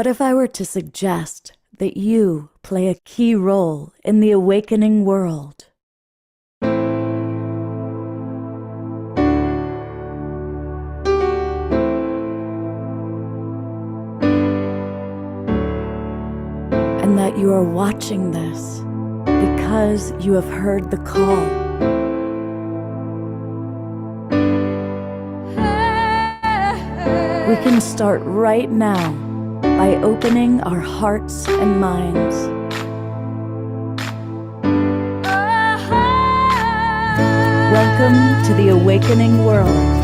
What if I were to suggest that you play a key role in the awakening world? And that you are watching this because you have heard the call. We can start right now by opening our hearts and minds. Welcome to the awakening world.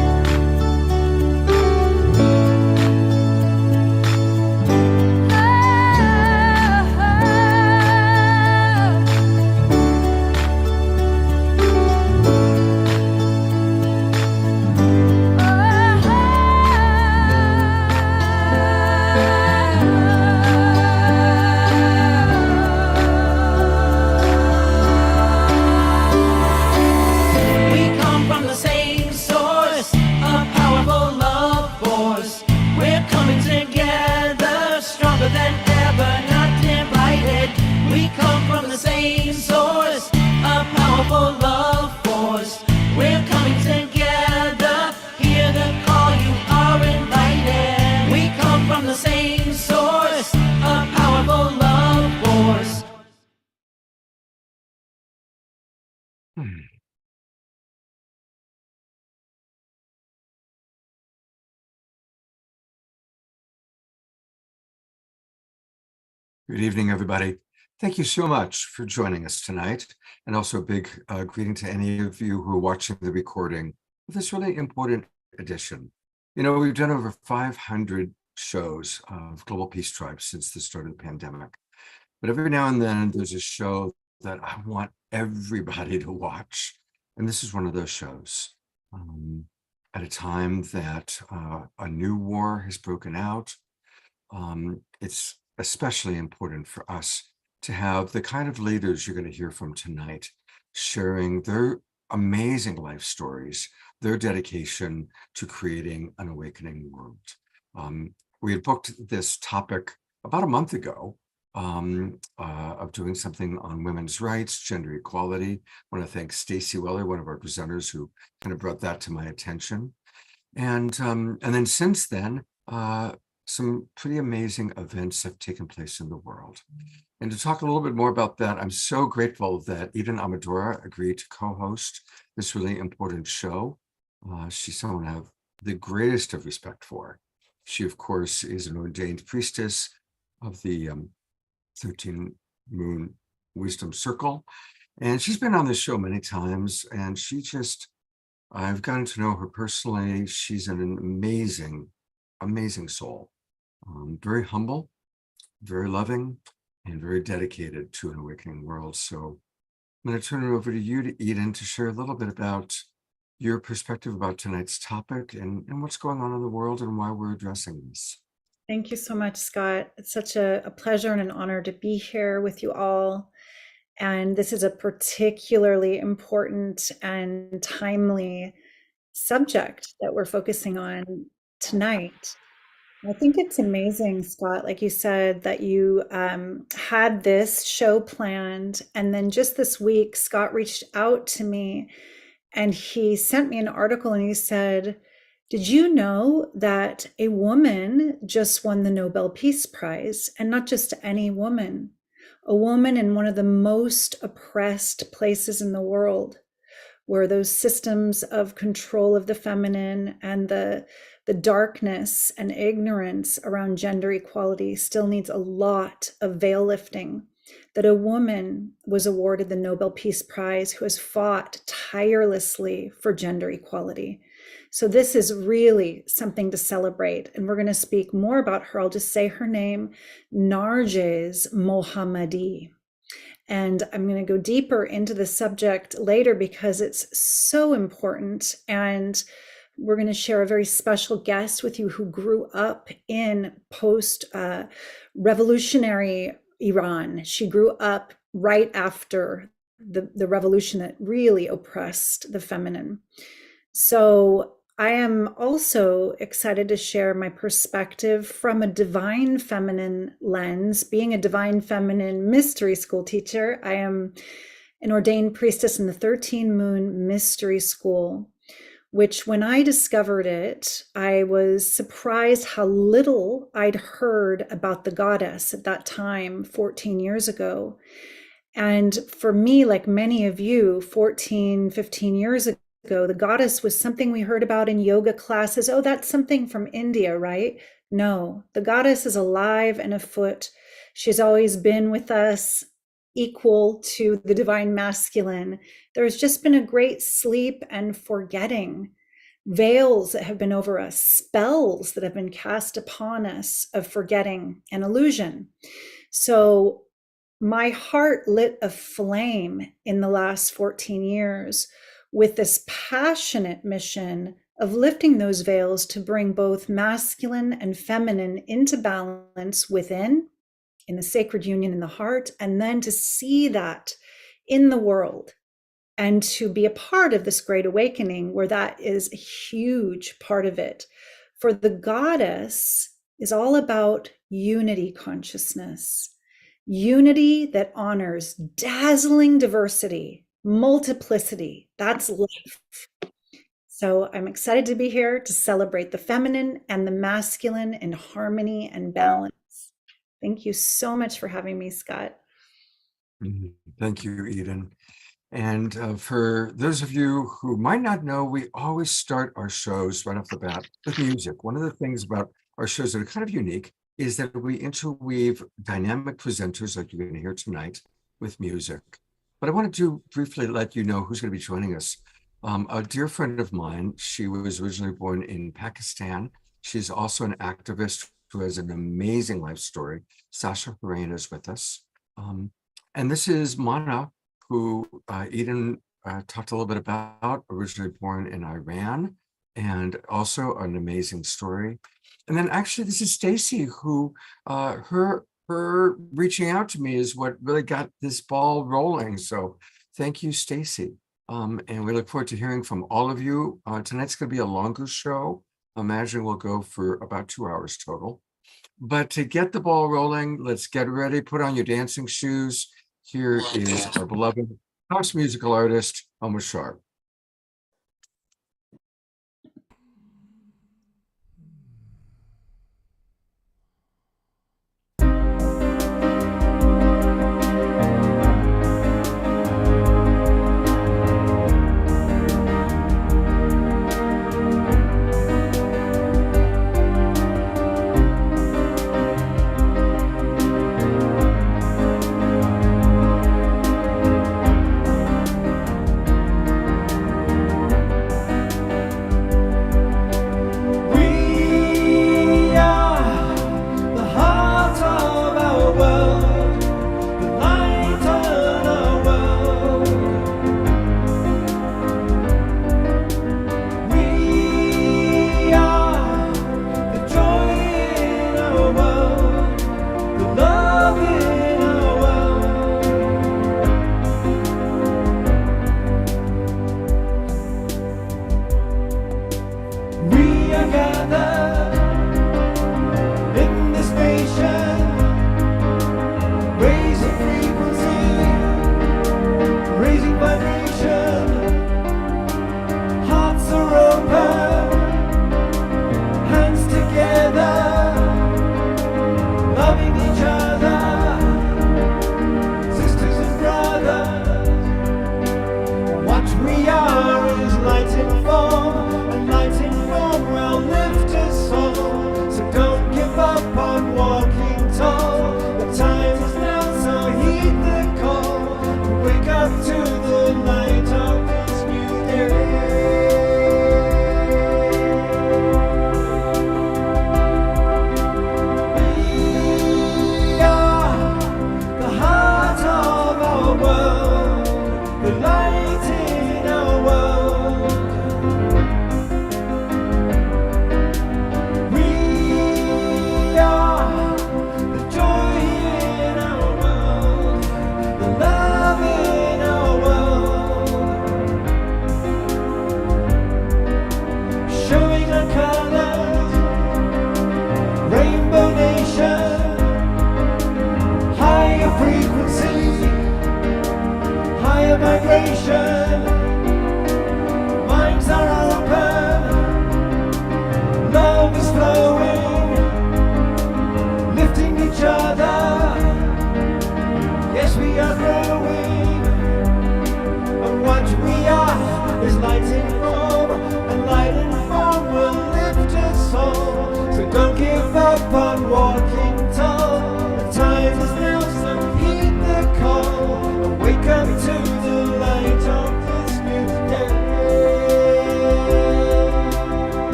Good evening, everybody. Thank you so much for joining us tonight. And also a big greeting to any of you who are watching the recording of this really important edition. You know, we've done over 500 shows of Global Peace Tribe since the start of the pandemic. But every now and then there's a show that I want everybody to watch. And this is one of those shows. At a time that a new war has broken out, it's especially important for us to have the kind of leaders you're going to hear from tonight sharing their amazing life stories, their dedication to creating an awakening world. We had booked this topic about a month ago of doing something on women's rights, gender equality. I want to thank Stacy Weller, one of our presenters, who kind of brought that to my attention. And then since then, some pretty amazing events have taken place in the world. And to talk a little bit more about that, I'm so grateful that Eden Amadora agreed to co-host this really important show. She's someone I have the greatest of respect for. She, of course, is an ordained priestess of the 13 Moon Wisdom Circle. And she's been on this show many times, and I've gotten to know her personally. She's an amazing, amazing soul. Very humble, very loving, and very dedicated to an awakening world. So I'm going to turn it over to you, to Eden, to share a little bit about your perspective about tonight's topic and what's going on in the world and why we're addressing this. Thank you so much, Scott. It's such a pleasure and an honor to be here with you all. And this is a particularly important and timely subject that we're focusing on tonight. I think it's amazing, Scott, like you said, that you had this show planned. And then just this week, Scott reached out to me and he sent me an article and he said, "Did you know that a woman just won the Nobel Peace Prize? And not just any woman, a woman in one of the most oppressed places in the world, where those systems of control of the feminine and the darkness and ignorance around gender equality still needs a lot of veil lifting, that a woman was awarded the Nobel Peace Prize who has fought tirelessly for gender equality." So this is really something to celebrate. And we're going to speak more about her. I'll just say her name, Narges Mohammadi. And I'm going to go deeper into the subject later because it's so important. And we're going to share a very special guest with you who grew up in post-revolutionary Iran. She grew up right after the revolution that really oppressed the feminine. So I am also excited to share my perspective from a divine feminine lens. Being a divine feminine mystery school teacher, I am an ordained priestess in the 13 Moon Mystery School, which when I discovered it, I was surprised how little I'd heard about the goddess at that time, 14 years ago. And for me, like many of you, 14, 15 years ago, the goddess was something we heard about in yoga classes. Oh, that's something from India, right? No, the goddess is alive and afoot. She's always been with us, equal to the divine masculine. There's just been a great sleep and forgetting, veils that have been over us, spells that have been cast upon us of forgetting and illusion. So my heart lit a flame in the last 14 years with this passionate mission of lifting those veils to bring both masculine and feminine into balance within, in the sacred union in the heart, and then to see that in the world and to be a part of this great awakening where that is a huge part of it. For the goddess is all about unity consciousness, unity that honors dazzling diversity, multiplicity. That's life. So I'm excited to be here to celebrate the feminine and the masculine in harmony and balance. Thank you so much for having me, Scott. Thank you, Eden. And for those of you who might not know, we always start our shows right off the bat with music. One of the things about our shows that are kind of unique is that we interweave dynamic presenters like you're going to hear tonight with music. But I wanted to briefly let you know who's going to be joining us. A dear friend of mine, she was originally born in Pakistan. She's also an activist who has an amazing life story. Sasha Hurain is with us. And this is Mana, who Eden talked a little bit about, originally born in Iran, and also an amazing story. And then actually this is Stacy, who her reaching out to me is what really got this ball rolling. So thank you, Stacy. And we look forward to hearing from all of you. Tonight's going to be a longer show. I imagine we'll go for about 2 hours total. But to get the ball rolling, let's get ready, put on your dancing shoes. Here is our beloved house musical artist, Elmer Sharp.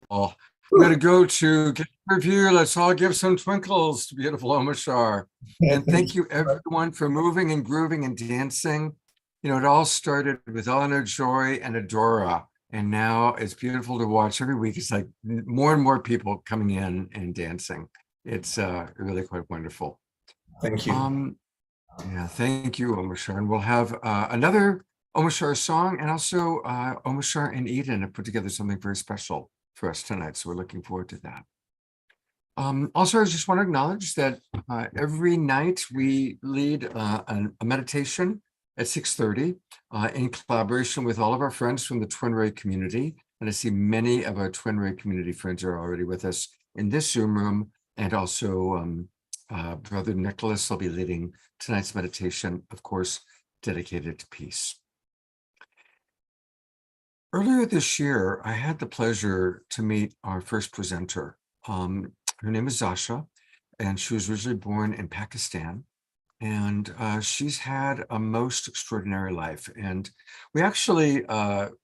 I'm going to go to get a review. Let's all give some twinkles to beautiful Omashar. And thank you everyone for moving and grooving and dancing. You know, it all started with Eleanor Joy and Adora. And now it's beautiful to watch every week. It's like more and more people coming in and dancing. It's really quite wonderful. Thank you. Yeah, thank you, Omashar. And we'll have another Omashar song, and also Omashar and Eden have put together something very special for us tonight. So we're looking forward to that. Also, I just want to acknowledge that every night we lead a meditation at 6:30 in collaboration with all of our friends from the Twin Ray community. And I see many of our Twin Ray community friends are already with us in this Zoom room, and also Brother Nicholas will be leading tonight's meditation, of course, dedicated to peace. Earlier this year, I had the pleasure to meet our first presenter. Her name is Zasha, and she was originally born in Pakistan. And she's had a most extraordinary life. And we actually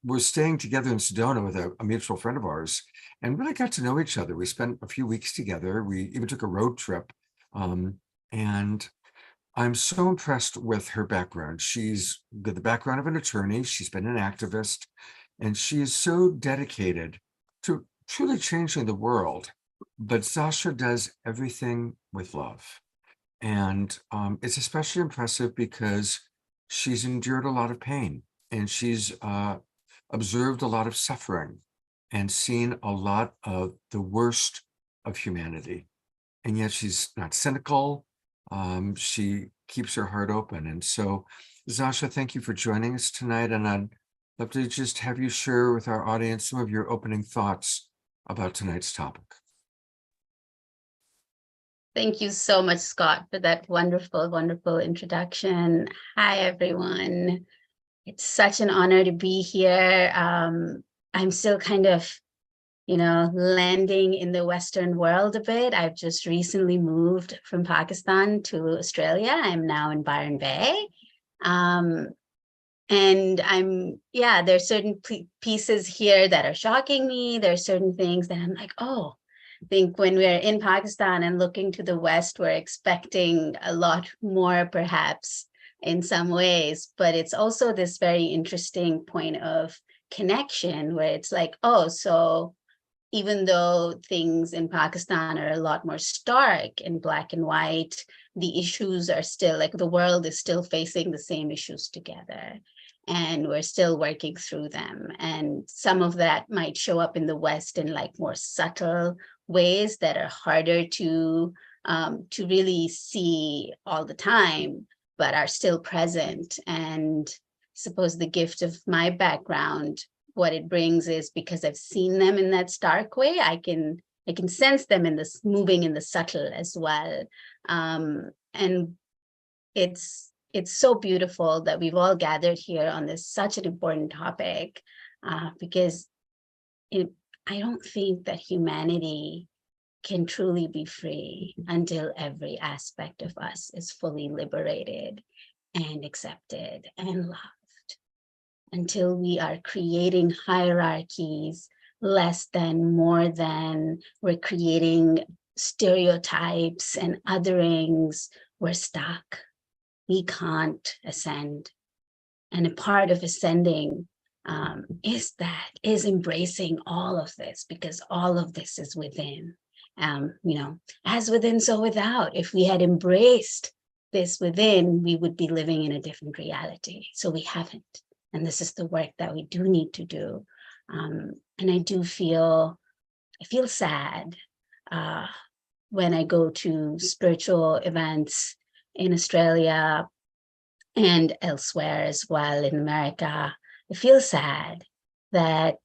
were staying together in Sedona with a mutual friend of ours, and really got to know each other. We spent a few weeks together. We even took a road trip. And I'm so impressed with her background. She's got the background of an attorney. She's been an activist, and she is so dedicated to truly changing the world. But Zasha does everything with love. And it's especially impressive because she's endured a lot of pain, and she's observed a lot of suffering and seen a lot of the worst of humanity. And yet she's not cynical. She keeps her heart open. And so, Zasha, thank you for joining us tonight. And I'd love to just have you share with our audience some of your opening thoughts about tonight's topic. Thank you so much, Scott, for that wonderful, wonderful introduction. Hi, everyone. It's such an honor to be here. I'm still kind of, landing in the Western world a bit. I've just recently moved from Pakistan to Australia. I'm now in Byron Bay. And there's certain pieces here that are shocking me. There's certain things that I'm like, oh, I think when we're in Pakistan and looking to the West, we're expecting a lot more, perhaps, in some ways. But it's also this very interesting point of connection where it's like, oh, so even though things in Pakistan are a lot more stark and black and white, the issues are still like the world is still facing the same issues together. And we're still working through them. And some of that might show up in the West in like more subtle ways that are harder to really see all the time, but are still present. And I suppose the gift of my background, what it brings is because I've seen them in that stark way, I can sense them in this moving in the subtle as well. And it's so beautiful that we've all gathered here on this such an important topic, because I don't think that humanity can truly be free until every aspect of us is fully liberated and accepted and loved. Until we are creating hierarchies, less than, more than, we're creating stereotypes and otherings, we're stuck. We can't ascend. And a part of ascending is embracing all of this, because all of this is within. As within, so without. If we had embraced this within, we would be living in a different reality. So we haven't. And this is the work that we do need to do. And I feel sad when I go to spiritual events in Australia and elsewhere as well in America. I feel sad that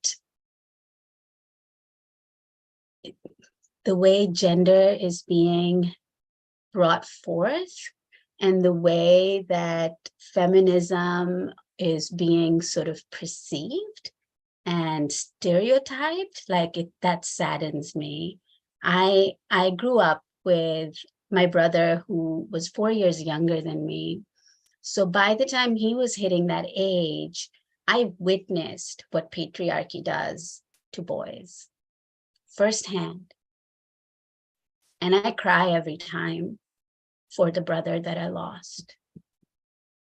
the way gender is being brought forth and the way that feminism is being sort of perceived and stereotyped, that saddens me. I grew up with my brother who was 4 years younger than me. So by the time he was hitting that age, I witnessed what patriarchy does to boys. firsthand. And I cry every time for the brother that I lost.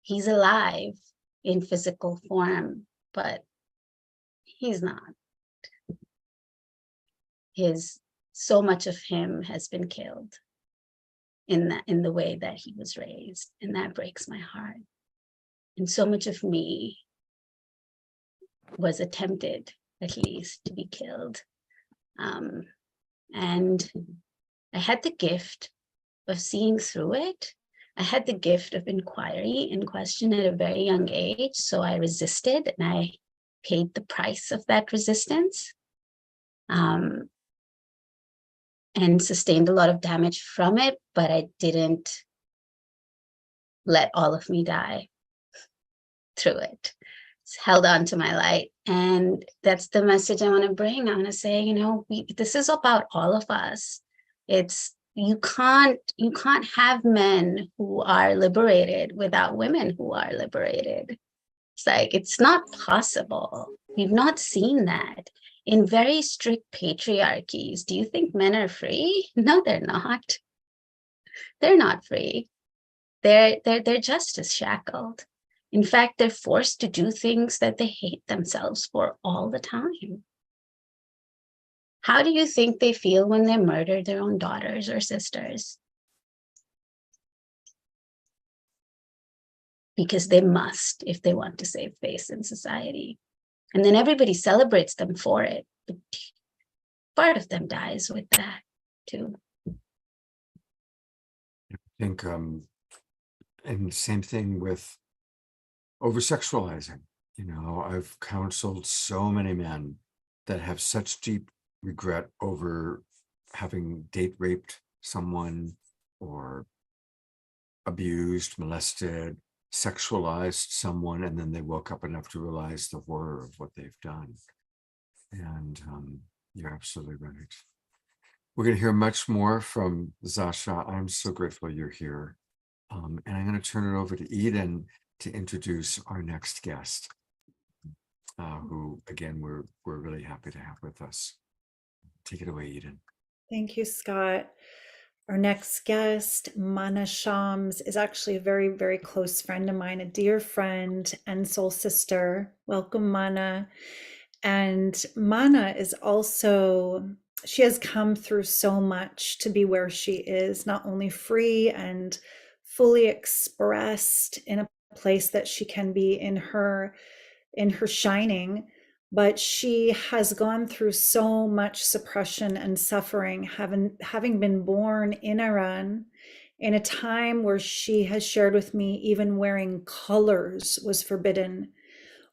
He's alive in physical form, but he's not. So much of him has been killed in the way that he was raised, and that breaks my heart. And so much of me was attempted, at least, to be killed. And I had the gift of seeing through it. I had the gift of inquiry and question at a very young age. So I resisted, and I paid the price of that resistance, and sustained a lot of damage from it, but I didn't let all of me die through it. It's held on to my light. And that's the message I want to bring. I want to say, you know, this is about all of us. You can't have men who are liberated without women who are liberated. It's like, it's not possible. We've not seen that. In very strict patriarchies, do you think men are free? No, they're not. They're not free. They're just as shackled. In fact, they're forced to do things that they hate themselves for all the time. How do you think they feel when they murder their own daughters or sisters? Because they must, if they want to save face in society. And then everybody celebrates them for it. But part of them dies with that too. I think, and same thing with over-sexualizing. You know, I've counseled so many men that have such deep regret over having date raped someone or abused, molested, sexualized someone, and then they woke up enough to realize the horror of what they've done. And you're absolutely right. We're going to hear much more from Zasha. I'm so grateful you're here. And I'm going to turn it over to Eden to introduce our next guest, who, again, we're really happy to have with us. Take it away, Eden. Thank you, Scott. Our next guest, Mana Shams, is actually a very, very close friend of mine, a dear friend and soul sister. Welcome, Mana. And Mana is also, she has come through so much to be where she is, not only free and fully expressed in a place that she can be in her shining, but she has gone through so much suppression and suffering, having been born in Iran in a time where she has shared with me even wearing colors was forbidden,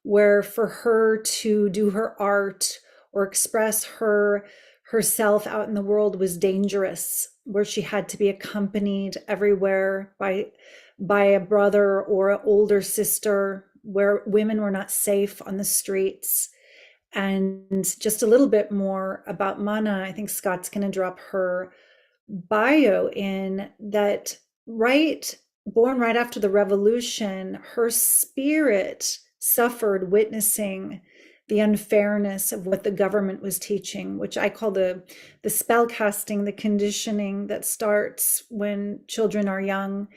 where for her to do her art or express herself out in the world was dangerous, where she had to be accompanied everywhere by a brother or an older sister, where women were not safe on the streets. And just a little bit more about Mana. I think Scott's going to drop her bio in that. Born right after the revolution, her spirit suffered witnessing the unfairness of what the government was teaching, which I call the spell casting, the conditioning that starts when children are young.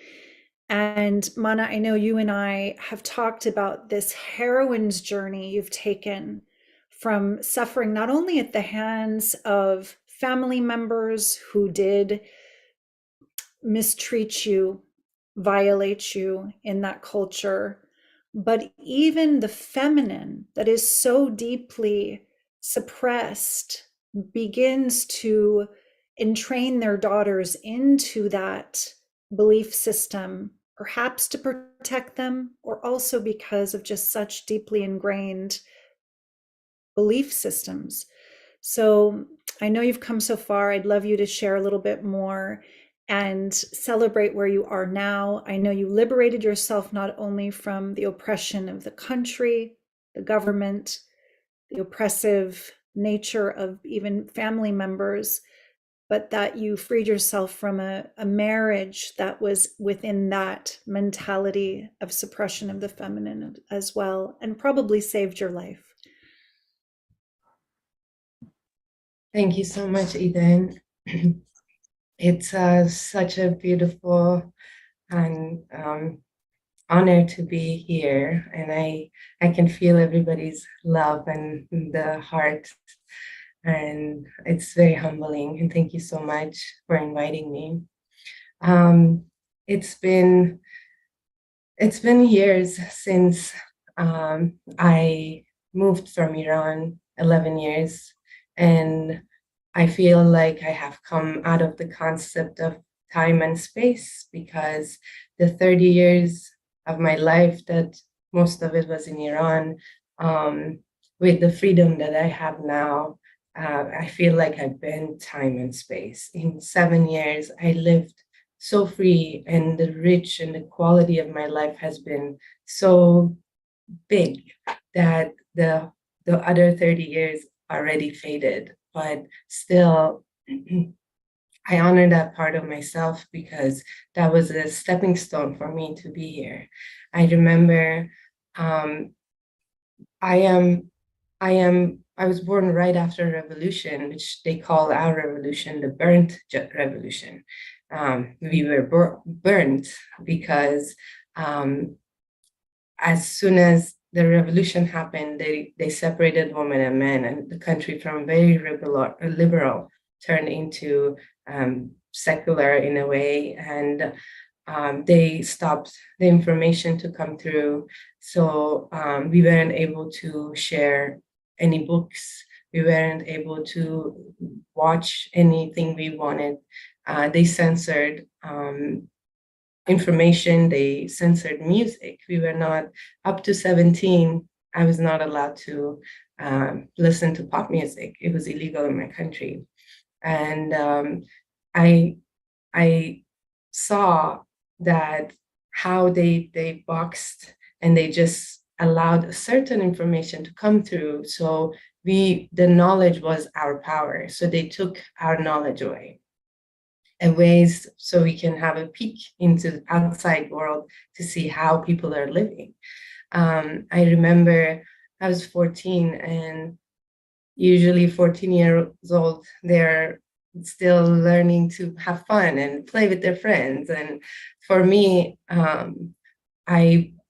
And Mana, I know you and I have talked about this heroine's journey you've taken from suffering not only at the hands of family members who did mistreat you, violate you in that culture, but even the feminine that is so deeply suppressed begins to entrain their daughters into that belief system, perhaps to protect them, or also because of just such deeply ingrained belief systems. So I know you've come so far. I'd love you to share a little bit more and celebrate where you are now. I know you liberated yourself not only from the oppression of the country, the government, the oppressive nature of even family members, but that you freed yourself from a marriage that was within that mentality of suppression of the feminine as well, and probably saved your life. Thank you so much, Eden. It's such a beautiful and honor to be here, and I can feel everybody's love and the heart, and it's very humbling. And thank you so much for inviting me. Um, it's been years since I moved from Iran, 11 years, and I feel like I have come out of the concept of time and space, because the 30 years of my life, that most of it was in Iran, with the freedom that I have now, I feel like I've been time and space. In 7 years, I lived so free, and the rich and the quality of my life has been so big that the other 30 years already faded, but still I honor that part of myself, because that was a stepping stone for me to be here. I remember um, I am I was born right after a revolution, which they call our revolution the burnt revolution. We were burnt because as soon as the revolution happened, they separated women and men, and the country from very liberal turned into secular in a way, and they stopped the information to come through. So we weren't able to share any books. We weren't able to watch anything we wanted. They censored information, they censored music. We were not, up to 17, I was not allowed to listen to pop music. It was illegal in my country. And I saw that how they boxed, and they just allowed certain information to come through. So the knowledge was our power. So they took our knowledge away, and ways so we can have a peek into the outside world to see how people are living. I remember I was 14, and usually 14 years old, they're still learning to have fun and play with their friends. And for me,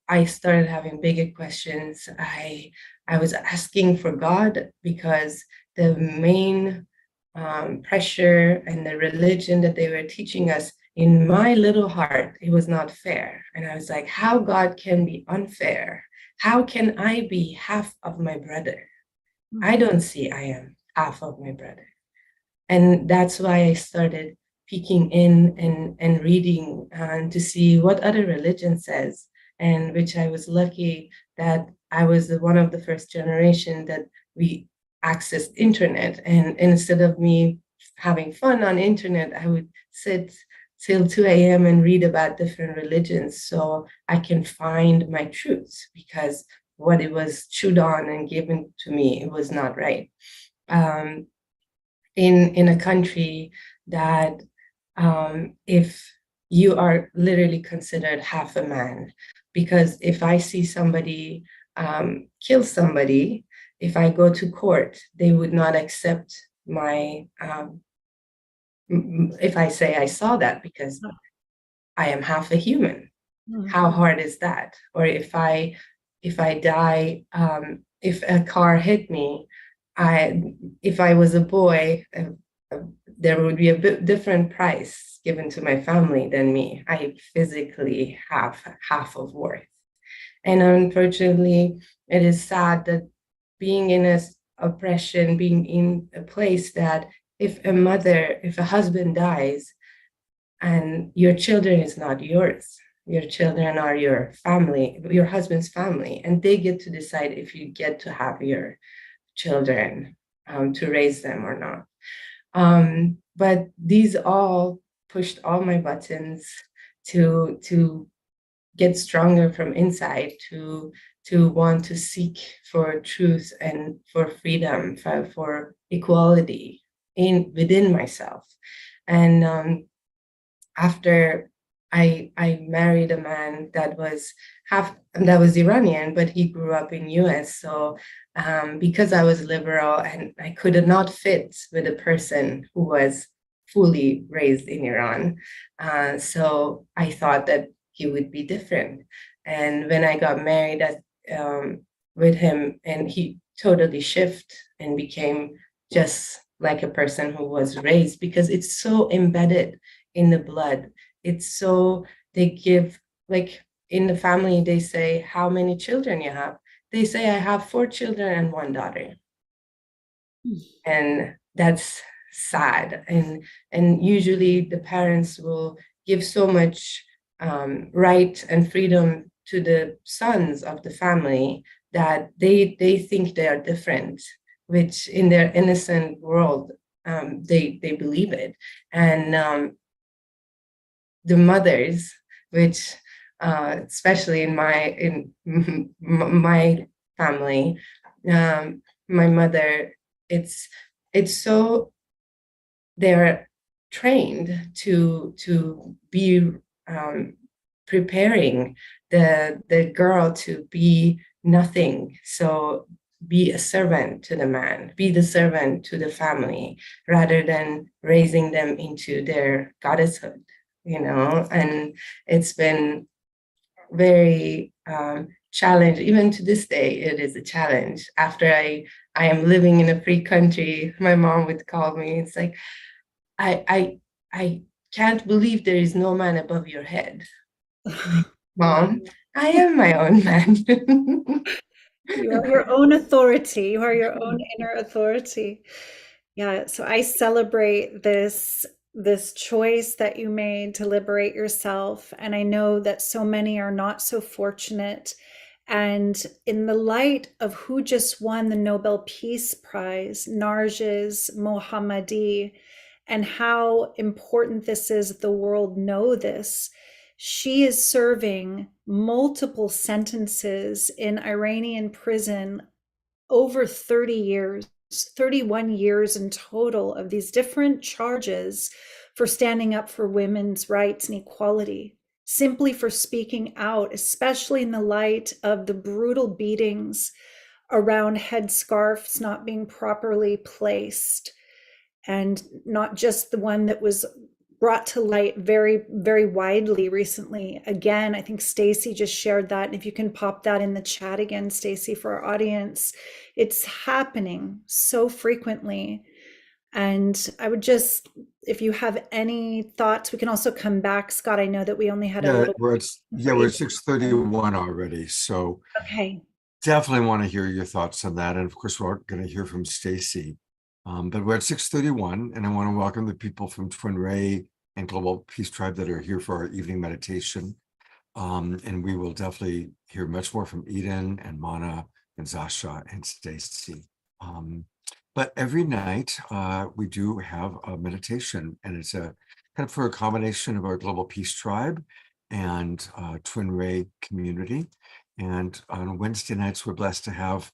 I started having bigger questions. I was asking for God, because the main pressure and the religion that they were teaching us, in my little heart, it was not fair. And I was like, how God can be unfair? How can I be half of my brother? I don't see I am half of my brother. And that's why I started peeking in and reading to see what other religion says, and which I was lucky that I was one of the first generation that we accessed internet. And instead of me having fun on internet, I would sit till 2 a.m. and read about different religions, so I can find my truths, because what it was chewed on and given to me, it was not right. In a country that if you are literally considered half a man, because if I see somebody kill somebody, if I go to court, they would not accept my if I say I saw that, because I am half a human. How hard is that? Or if I die, if a car hit me, if I was a boy, there would be a bit different price given to my family than me. I physically have half of worth. And unfortunately, it is sad that being in a oppression, being in a place that if a husband dies and your children is not yours, your children are your family, your husband's family, and they get to decide if you get to have your children to raise them or not. But these all pushed all my buttons to get stronger from inside, to want to seek for truth and for freedom, for equality within myself. And after I married a man that was Iranian, but he grew up in US. So because I was liberal and I could not fit with a person who was fully raised in Iran, so I thought that he would be different. And when I got married with him, and he totally shifted and became just like a person who was raised, because it's so embedded in the blood. It's so, they give, like in the family, they say, how many children you have? They say, I have 4 children and 1 daughter. And that's sad. And usually the parents will give so much right and freedom to the sons of the family that they think they are different, which in their innocent world, they believe it. And the mothers, which especially in my family, my mother, it's so, they're trained to be preparing the girl to be nothing. So be a servant to the man, be the servant to the family, rather than raising them into their goddesshood, and it's been very challenge. Even to this day, it is a challenge. After I am living in a free country, my mom would call me. It's like, I can't believe there is no man above your head. Mom, I am my own man. You are your own authority. You are your own inner authority. Yeah, so I celebrate this choice that you made to liberate yourself, and I know that so many are not so fortunate. And in the light of who just won the Nobel Peace Prize, Narges Mohammadi, and how important this is the world know this, she is serving multiple sentences in Iranian prison, over 30 years, 31 years in total, of these different charges for standing up for women's rights and equality, simply for speaking out, especially in the light of the brutal beatings around headscarves not being properly placed, and not just the one that was brought to light very, very widely recently. Again, I think Stacy just shared that. And if you can pop that in the chat again, Stacy, for our audience, it's happening so frequently. And I would just, if you have any thoughts, we can also come back. Scott, I know that we only had a little. We're at 6:31 already, so Okay. definitely want to hear your thoughts on that. And of course, we're going to hear from Stacy. But we're at 6:31, and I want to welcome the people from Twin Ray and Global Peace Tribe that are here for our evening meditation. And we will definitely hear much more from Eden and Mana and Zasha and Stacy. But every night we do have a meditation, and it's a kind of for a combination of our Global Peace Tribe and Twin Ray community. And on Wednesday nights, we're blessed to have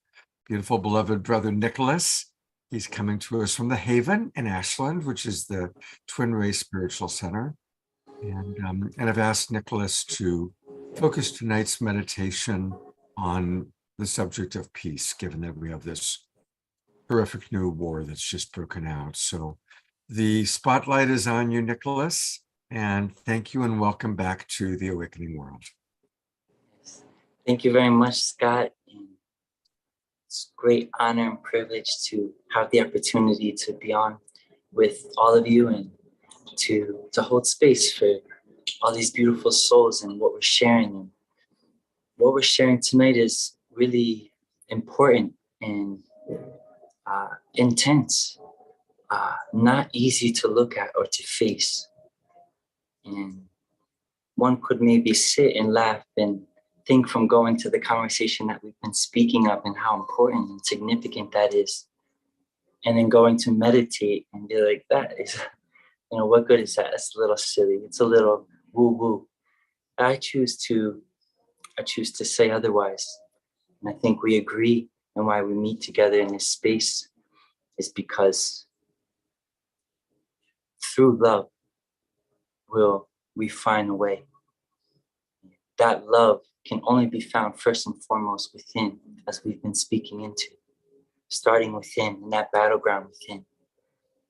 beautiful beloved brother Nicholas. He's coming to us from the Haven in Ashland, which is the Twin Ray Spiritual Center. And I've asked Nicholas to focus tonight's meditation on the subject of peace, given that we have this horrific new war that's just broken out. So the spotlight is on you, Nicholas, and thank you and welcome back to the Awakening World. Thank you very much, Scott. It's a great honor and privilege to have the opportunity to be on with all of you and to hold space for all these beautiful souls and what we're sharing. And what we're sharing tonight is really important and intense, not easy to look at or to face. And one could maybe sit and laugh and think from going to the conversation that we've been speaking of and how important and significant that is, and then going to meditate and be like, that is, what good is that? It's a little silly. It's a little woo-woo. I choose to say otherwise. And I think we agree, and why we meet together in this space is because through love, we'll we find a way. That love can only be found first and foremost within, as we've been speaking into, starting within, in that battleground within.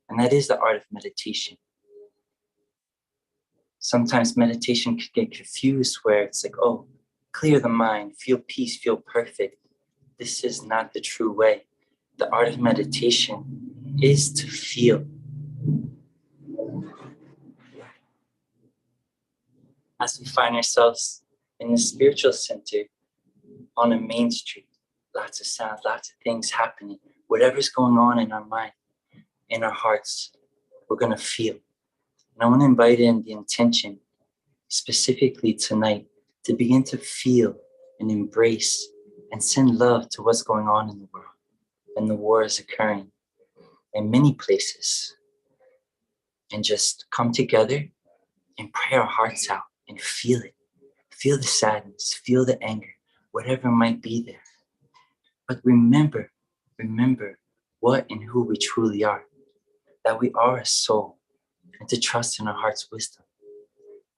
And that is the art of meditation. Sometimes meditation can get confused where it's like, oh, clear the mind, feel peace, feel perfect. This is not the true way. The art of meditation is to feel. As we find ourselves in the spiritual center on a main street, lots of sounds, lots of things happening, whatever's going on in our mind, in our hearts, we're going to feel. And I want to invite in the intention, specifically tonight, to begin to feel and embrace and send love to what's going on in the world. And the war is occurring in many places. And just come together and pray our hearts out and feel it. Feel the sadness, feel the anger, whatever might be there. But remember what and who we truly are, that we are a soul, and to trust in our heart's wisdom.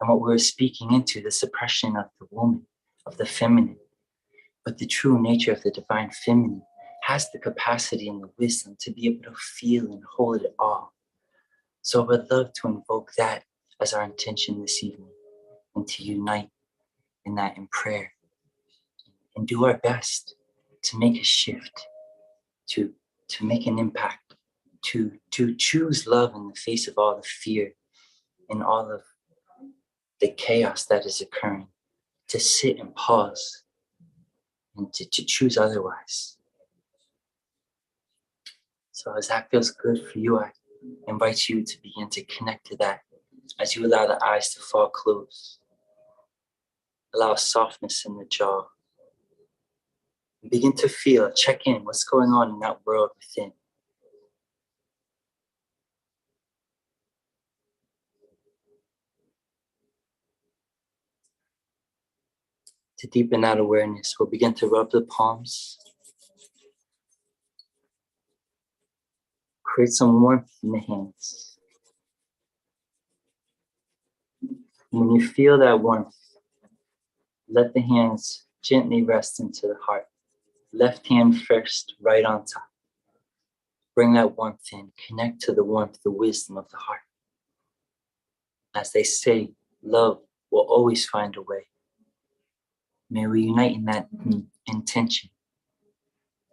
And what we're speaking into, the suppression of the woman, of the feminine, but the true nature of the divine feminine has the capacity and the wisdom to be able to feel and hold it all. So I would love to invoke that as our intention this evening, and to unite in that in prayer and do our best to make a shift, to make an impact, to choose love in the face of all the fear and all of the chaos that is occurring, to sit and pause and to choose otherwise. So as that feels good for you, I invite you to begin to connect to that as you allow the eyes to fall closed. Allow softness in the jaw. And begin to feel, check in what's going on in that world within. To deepen that awareness, we'll begin to rub the palms. Create some warmth in the hands. When you feel that warmth, let the hands gently rest into the heart. Left hand first, right on top. Bring that warmth in. Connect to the warmth, the wisdom of the heart. As they say, love will always find a way. May we unite in that intention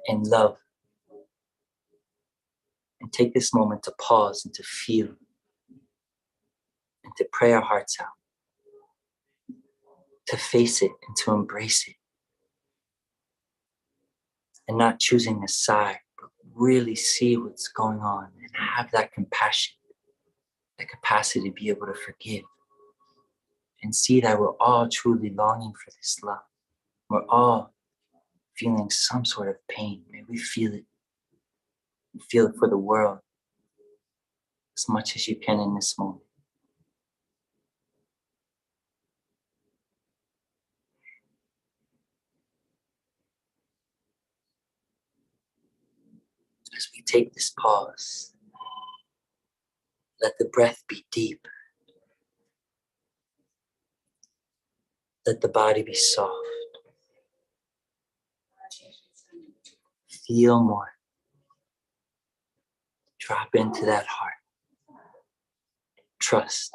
and love. And take this moment to pause and to feel and to pray our hearts out. To face it and to embrace it. And not choosing a side, but really see what's going on and have that compassion, the capacity to be able to forgive and see that we're all truly longing for this love. We're all feeling some sort of pain. May we feel it. Feel it for the world as much as you can in this moment. As we take this pause, let the breath be deep. Let the body be soft. Feel more. Drop into that heart. Trust.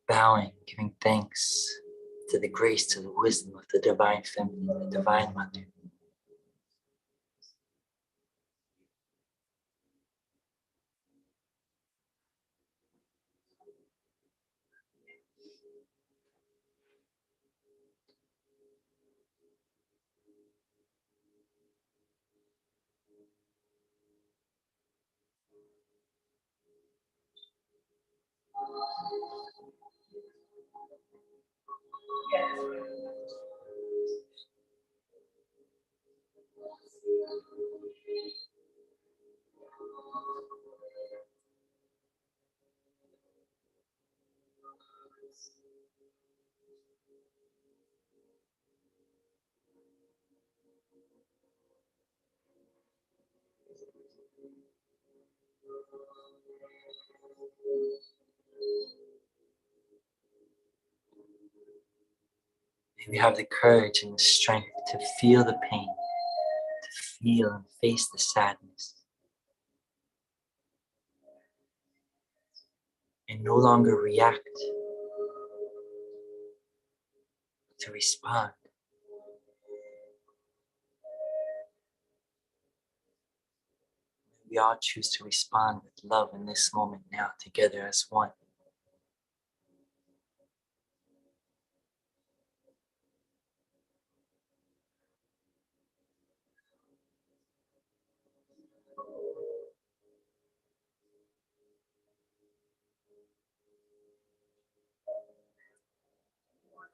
Bowing, giving thanks to the grace, to the wisdom of the divine feminine, the divine mother. May we have the courage and the strength to feel the pain, to feel and face the sadness, and no longer react, but to respond. We all choose to respond with love in this moment now, together as one.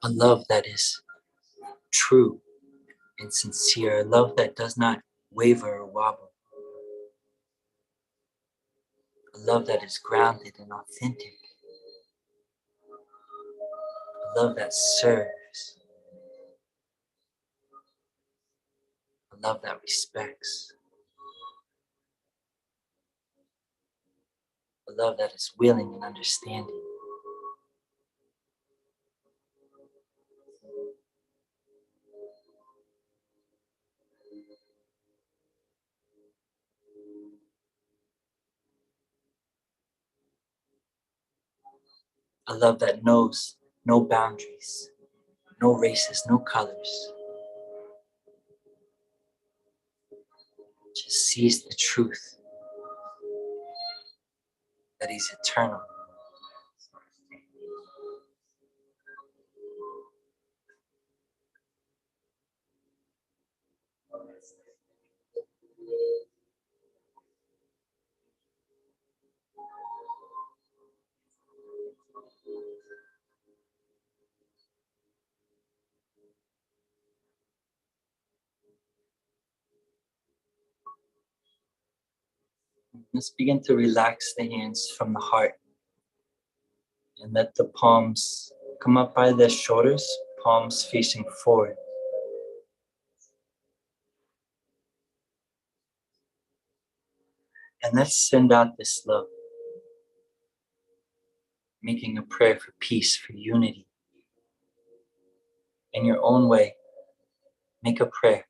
A love that is true and sincere, a love that does not waver or wobble, a love that is grounded and authentic, a love that serves, a love that respects, a love that is willing and understanding. A love that knows no boundaries, no races, no colors, just sees the truth that is eternal. Let's begin to relax the hands from the heart and let the palms come up by the shoulders, palms facing forward. And let's send out this love, making a prayer for peace, for unity. In your own way, make a prayer.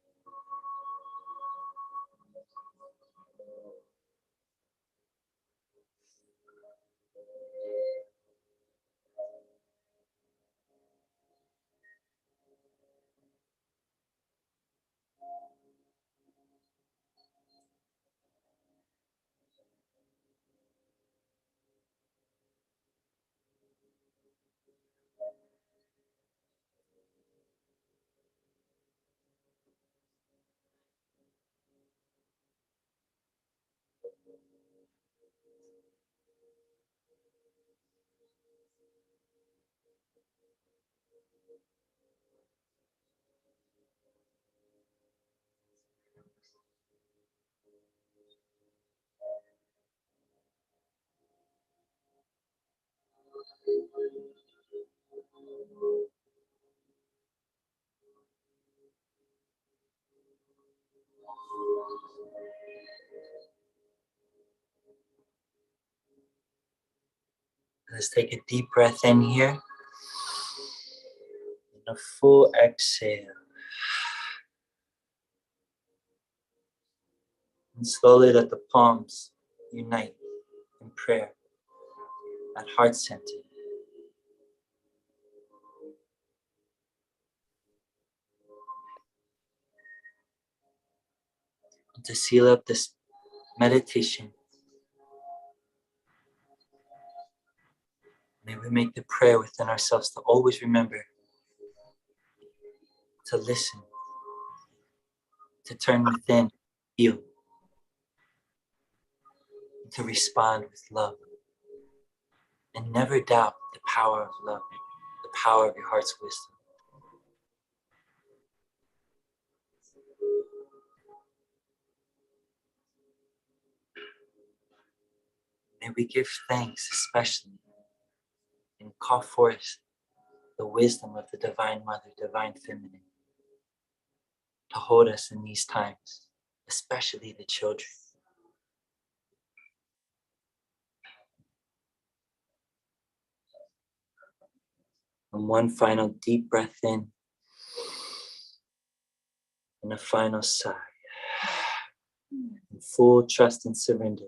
Let's take a deep breath in here. And a full exhale. And slowly let the palms unite in prayer at heart center. And to seal up this meditation, may we make the prayer within ourselves to always remember to listen, to turn within, heal, and to respond with love. And never doubt the power of love, the power of your heart's wisdom. May we give thanks especially and call forth the wisdom of the Divine Mother, Divine Feminine, to hold us in these times, especially the children. And one final deep breath in. And a final sigh. In full trust and surrender.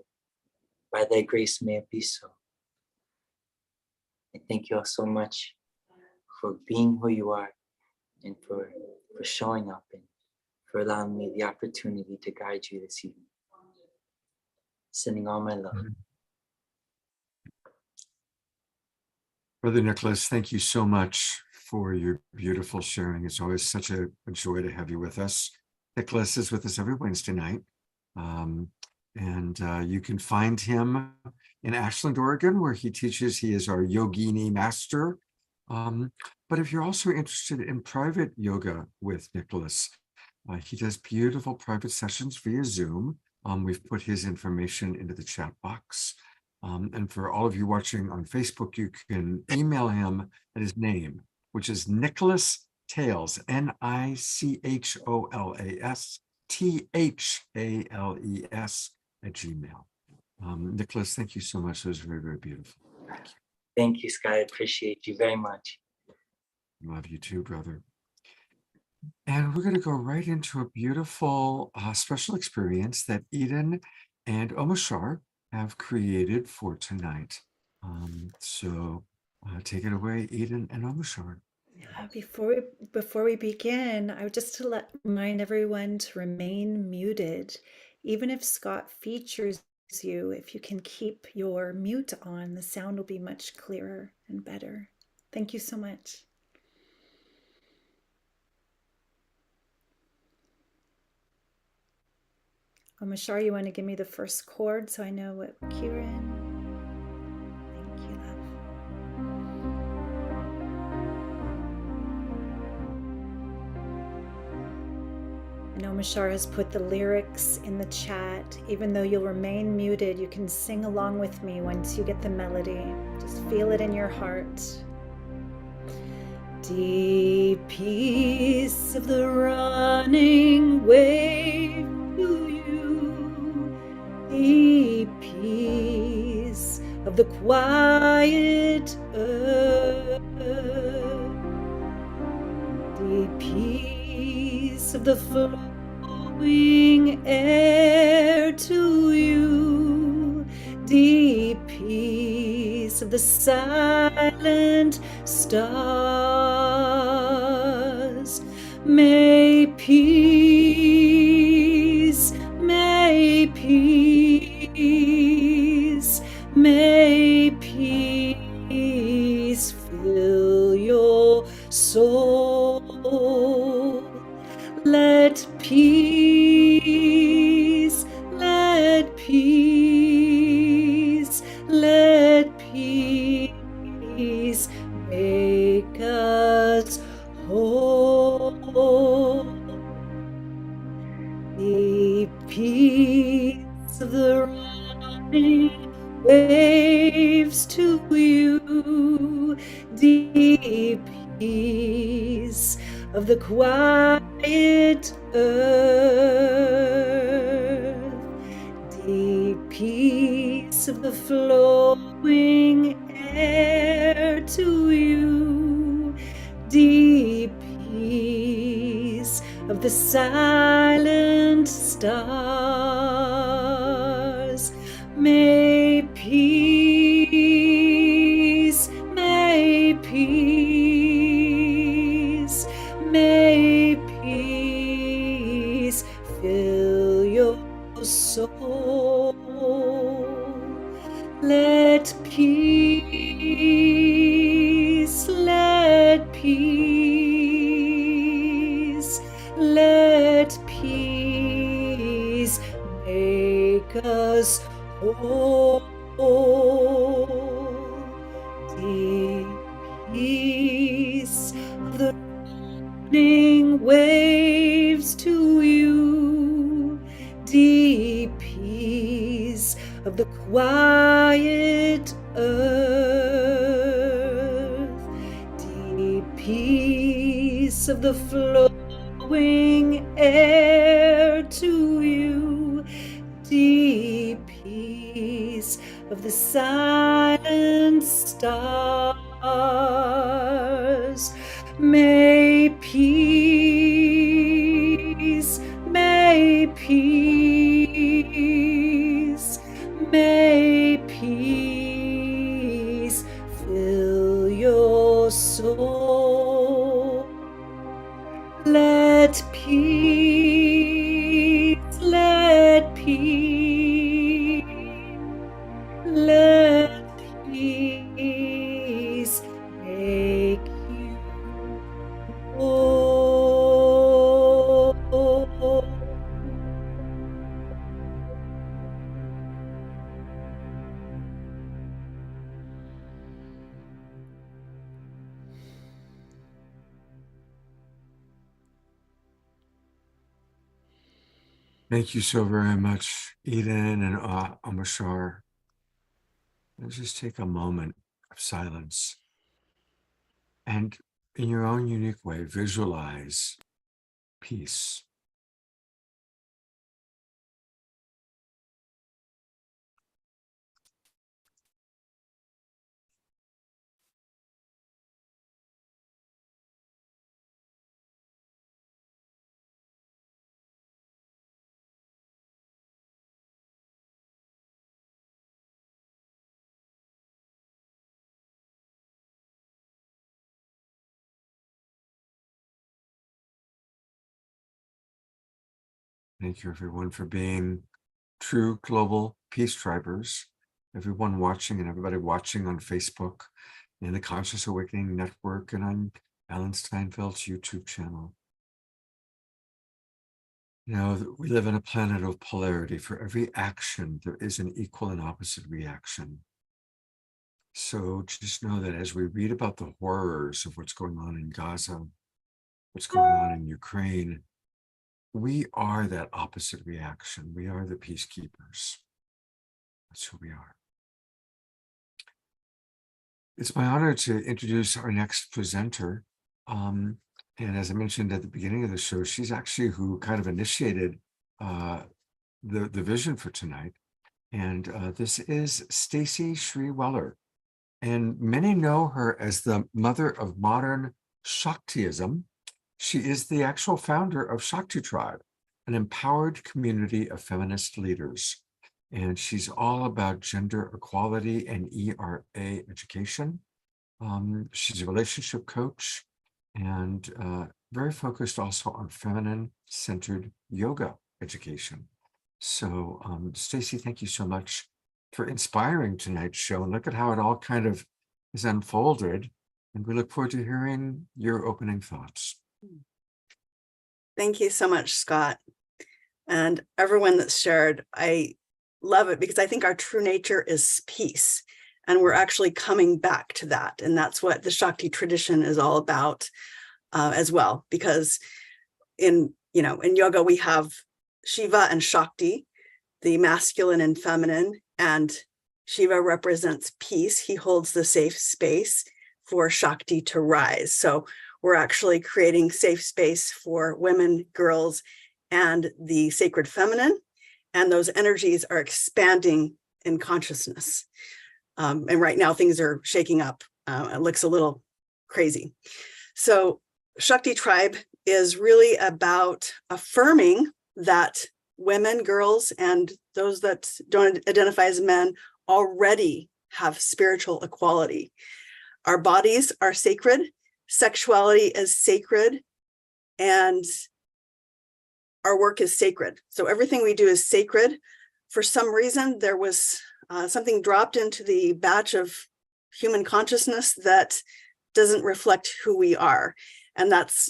By thy grace may it be so. I thank you all so much for being who you are and for showing up and for allowing me the opportunity to guide you this evening. Sending all my love. Brother Nicholas, thank you so much for your beautiful sharing. It's always such a joy to have you with us. Nicholas is with us every Wednesday night. You can find him in Ashland, Oregon, where he teaches. He is our yogini master. But if you're also interested in private yoga with Nicholas, he does beautiful private sessions via Zoom. We've put his information into the chat box. And for all of you watching on Facebook, you can email him at his name, which is Nicholas Thales, NICHOLAS THALES @gmail. Nicholas, thank you so much. It was very, very beautiful. Thank you. Thank you, Scott. I appreciate you very much. Love you too, brother. And we're going to go right into a beautiful special experience that Eden and Omashar have created for tonight. Take it away, Eden and Omashar. Before we begin, I would just to remind everyone to remain muted, even if Scott features you. If you can keep your mute on, the sound will be much clearer and better. Thank you so much. Omashar, you want to give me the first chord so I know what key we're in? Thank you, love. And Omashar has put the lyrics in the chat. Even though you'll remain muted, you can sing along with me once you get the melody. Just feel it in your heart. Deep peace of the running wave to you. Deep peace of the quiet earth. Deep peace of the flowing air to you. Deep peace of the silent stars. May peace, may peace, may peace fill your soul. Let peace, let peace, let peace make us whole. The peace of the running waves to you. Deep peace of the quiet earth. Deep peace of the flowing air to you. Deep peace of the silent stars. May peace, may peace, may peace fill your soul. Let peace, let peace, let peace make us whole. Deep peace of the running waves to you. Deep peace of the quiet earth. Deep peace of the flowing air to you. Deep peace of the silent stars. us. May peace, may peace, may peace fill your soul. Let peace, let peace, let peace make you whole. Thank you so very much, Eden and Amashar. And just take a moment of silence and, in your own unique way, visualize peace. Thank you, everyone, for being true global peace drivers. Everyone watching and everybody watching on Facebook and the Conscious Awakening Network and on Alan Steinfeld's YouTube channel. You know, we live in a planet of polarity. For every action, there is an equal and opposite reaction. So just know that as we read about the horrors of what's going on in Gaza, what's going on in Ukraine, we are that opposite reaction. We are the peacekeepers. That's who we are. It's my honor to introduce our next presenter. And as I mentioned at the beginning of the show, she's actually who kind of initiated the vision for tonight. And this is Stacy Sri Weller. And many know her as the mother of modern Shaktiism. She is the actual founder of Shakti Tribe, an empowered community of feminist leaders. And she's all about gender equality and ERA education. She's a relationship coach and very focused also on feminine-centered yoga education. So Stacy, thank you so much for inspiring tonight's show. And look at how it all kind of is unfolded. And we look forward to hearing your opening thoughts. Thank you so much, Scott. And everyone that's shared, I love it because I think our true nature is peace. And we're actually coming back to that. And that's what the Shakti tradition is all about as well. Because in yoga, we have Shiva and Shakti, the masculine and feminine, and Shiva represents peace. He holds the safe space for Shakti to rise. So we're actually creating safe space for women, girls, and the sacred feminine. And those energies are expanding in consciousness. And right now things are shaking up. It looks a little crazy. So Shakti Tribe is really about affirming that women, girls, and those that don't identify as men already have spiritual equality. Our bodies are sacred. Sexuality is sacred, and our work is sacred. So everything we do is sacred. For some reason, there was something dropped into the batch of human consciousness that doesn't reflect who we are. And that's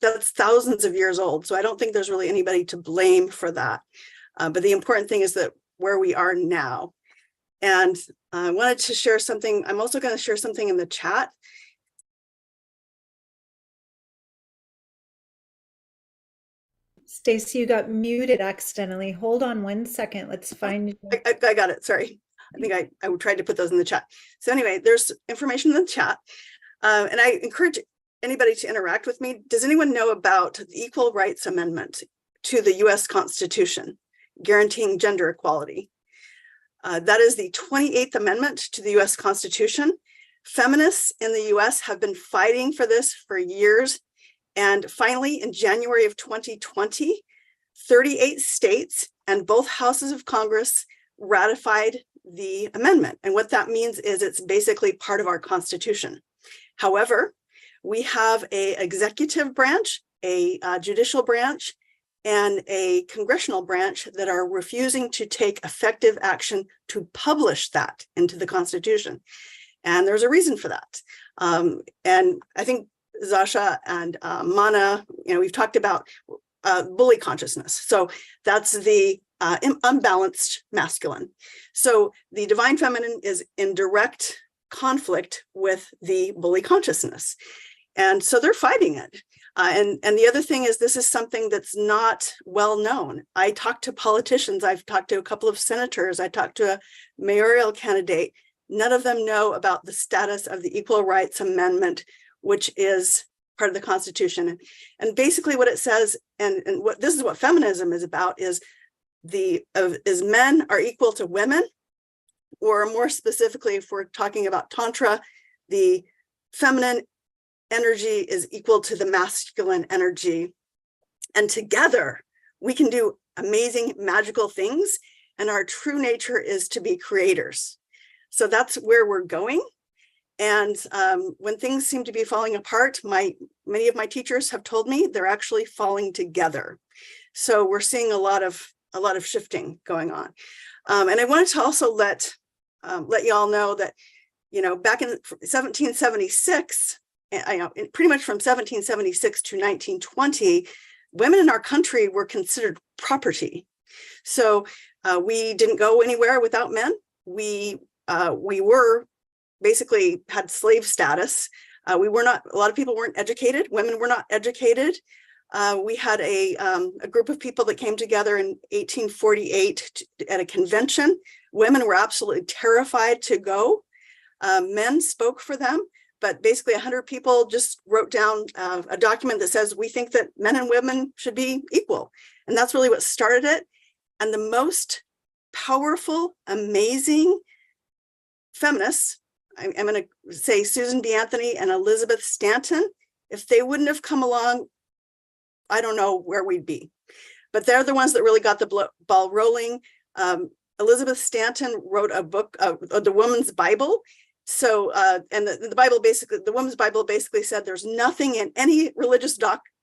thousands of years old. So I don't think there's really anybody to blame for that. But the important thing is that where we are now. And I wanted to share something. I'm also going to share something in the chat. Stacy, you got muted accidentally. Hold on 1 second. Let's find you. I got it. Sorry. I think I tried to put those in the chat. So anyway, there's information in the chat. And I encourage anybody to interact with me. Does anyone know about the Equal Rights Amendment to the US Constitution, guaranteeing gender equality? That is the 28th Amendment to the US Constitution, Feminists in the US have been fighting for this for years. And finally, in January of 2020, 38 states and both houses of Congress ratified the amendment. And what that means is it's basically part of our Constitution. However, we have an executive branch, a judicial branch, and a congressional branch that are refusing to take effective action to publish that into the Constitution. And there's a reason for that. And I think Zasha and Mana, we've talked about bully consciousness. So that's the unbalanced masculine. So the divine feminine is in direct conflict with the bully consciousness. And so they're fighting it. And the other thing is, this is something that's not well known. I talked to politicians. I've talked to a couple of senators. I talked to a mayoral candidate. None of them know about the status of the Equal Rights Amendment, which is part of the Constitution. And basically what it says, and what this is what feminism is about, is men are equal to women, or more specifically, if we're talking about Tantra, the feminine energy is equal to the masculine energy. And together we can do amazing, magical things. And our true nature is to be creators. So that's where we're going. And when things seem to be falling apart, many of my teachers have told me they're actually falling together. So we're seeing a lot of shifting going on. And I wanted to also let you all know that, back in 1776, pretty much from 1776 to 1920, women in our country were considered property. So we didn't go anywhere without men. We were basically had slave status. A lot of people weren't educated. Women were not educated. We had a group of people that came together in 1848 at a convention. Women were absolutely terrified to go. Men spoke for them, but basically 100 people just wrote down a document that says, we think that men and women should be equal. And that's really what started it. And the most powerful, amazing feminists, I'm going to say Susan B. Anthony and Elizabeth Stanton, if they wouldn't have come along, I don't know where we'd be. But they're the ones that really got the ball rolling. Elizabeth Stanton wrote a book, The Woman's Bible. So, and the Bible basically, the Woman's Bible basically said there's nothing in any religious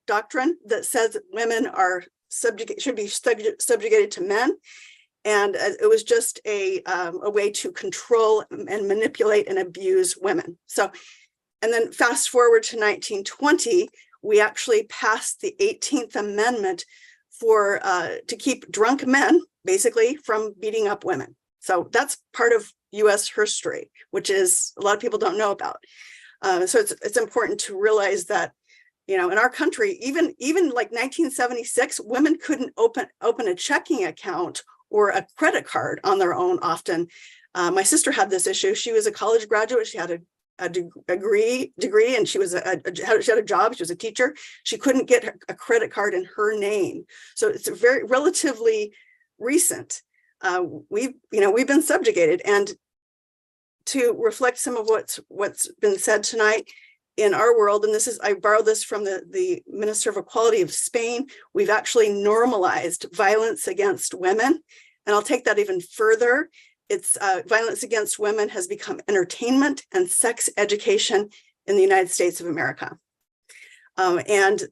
doctrine that says women are should be subjugated to men. And it was just a way to control and manipulate and abuse women. So, and then fast forward to 1920, we actually passed the 18th Amendment to keep drunk men basically from beating up women. So that's part of US history, which is a lot of people don't know about. So it's important to realize that, in our country, even like 1976, women couldn't open a checking account or a credit card on their own often. My sister had this issue. She was a college graduate. She had a degree, and she had a job. She was a teacher. She couldn't get a credit card in her name. So it's very relatively recent. We've been subjugated. And to reflect some of what's been said tonight in our world, and I borrowed this from the Minister of Equality of Spain, we've actually normalized violence against women. And I'll take that even further. It's violence against women has become entertainment and sex education in the United States of America. And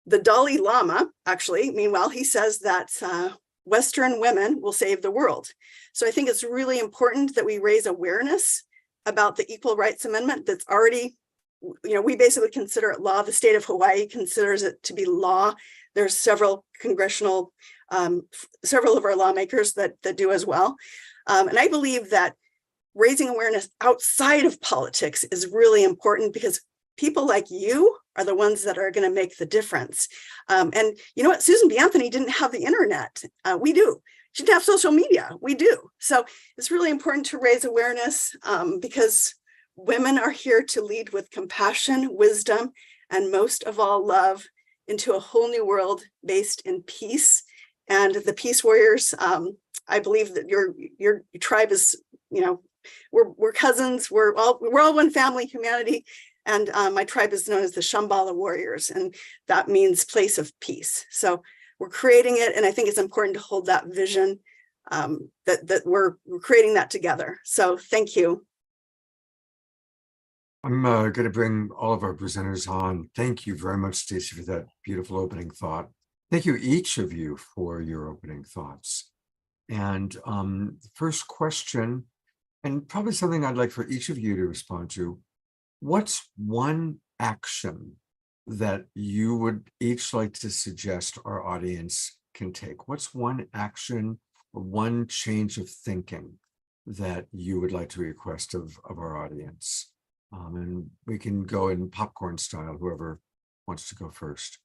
the Dalai Lama, actually, meanwhile, he says that Western women will save the world. So I think it's really important that we raise awareness about the Equal Rights Amendment that's already, we basically consider it law. The state of Hawaii considers it to be law. There's several several of our lawmakers that do as well. And I believe that raising awareness outside of politics is really important, because people like you are the ones that are going to make the difference. And you know what? Susan B. Anthony didn't have the internet. We do. She didn't have social media. We do. So it's really important to raise awareness because women are here to lead with compassion, wisdom, and most of all, love into a whole new world based in peace. And the Peace Warriors, I believe that your tribe is, we're cousins. We're all one family, humanity. And my tribe is known as the Shambhala warriors, and that means place of peace. So we're creating it, and I think it's important to hold that vision, that we're creating that together. So thank you. I'm going to bring all of our presenters on. Thank you very much, Stacey, for that beautiful opening thought. Thank you, each of you, for your opening thoughts. And the first question, and probably something I'd like for each of you to respond to, what's one action that you would each like to suggest our audience can take? What's one action or one change of thinking that you would like to request of our audience? And we can go in popcorn style, whoever wants to go first.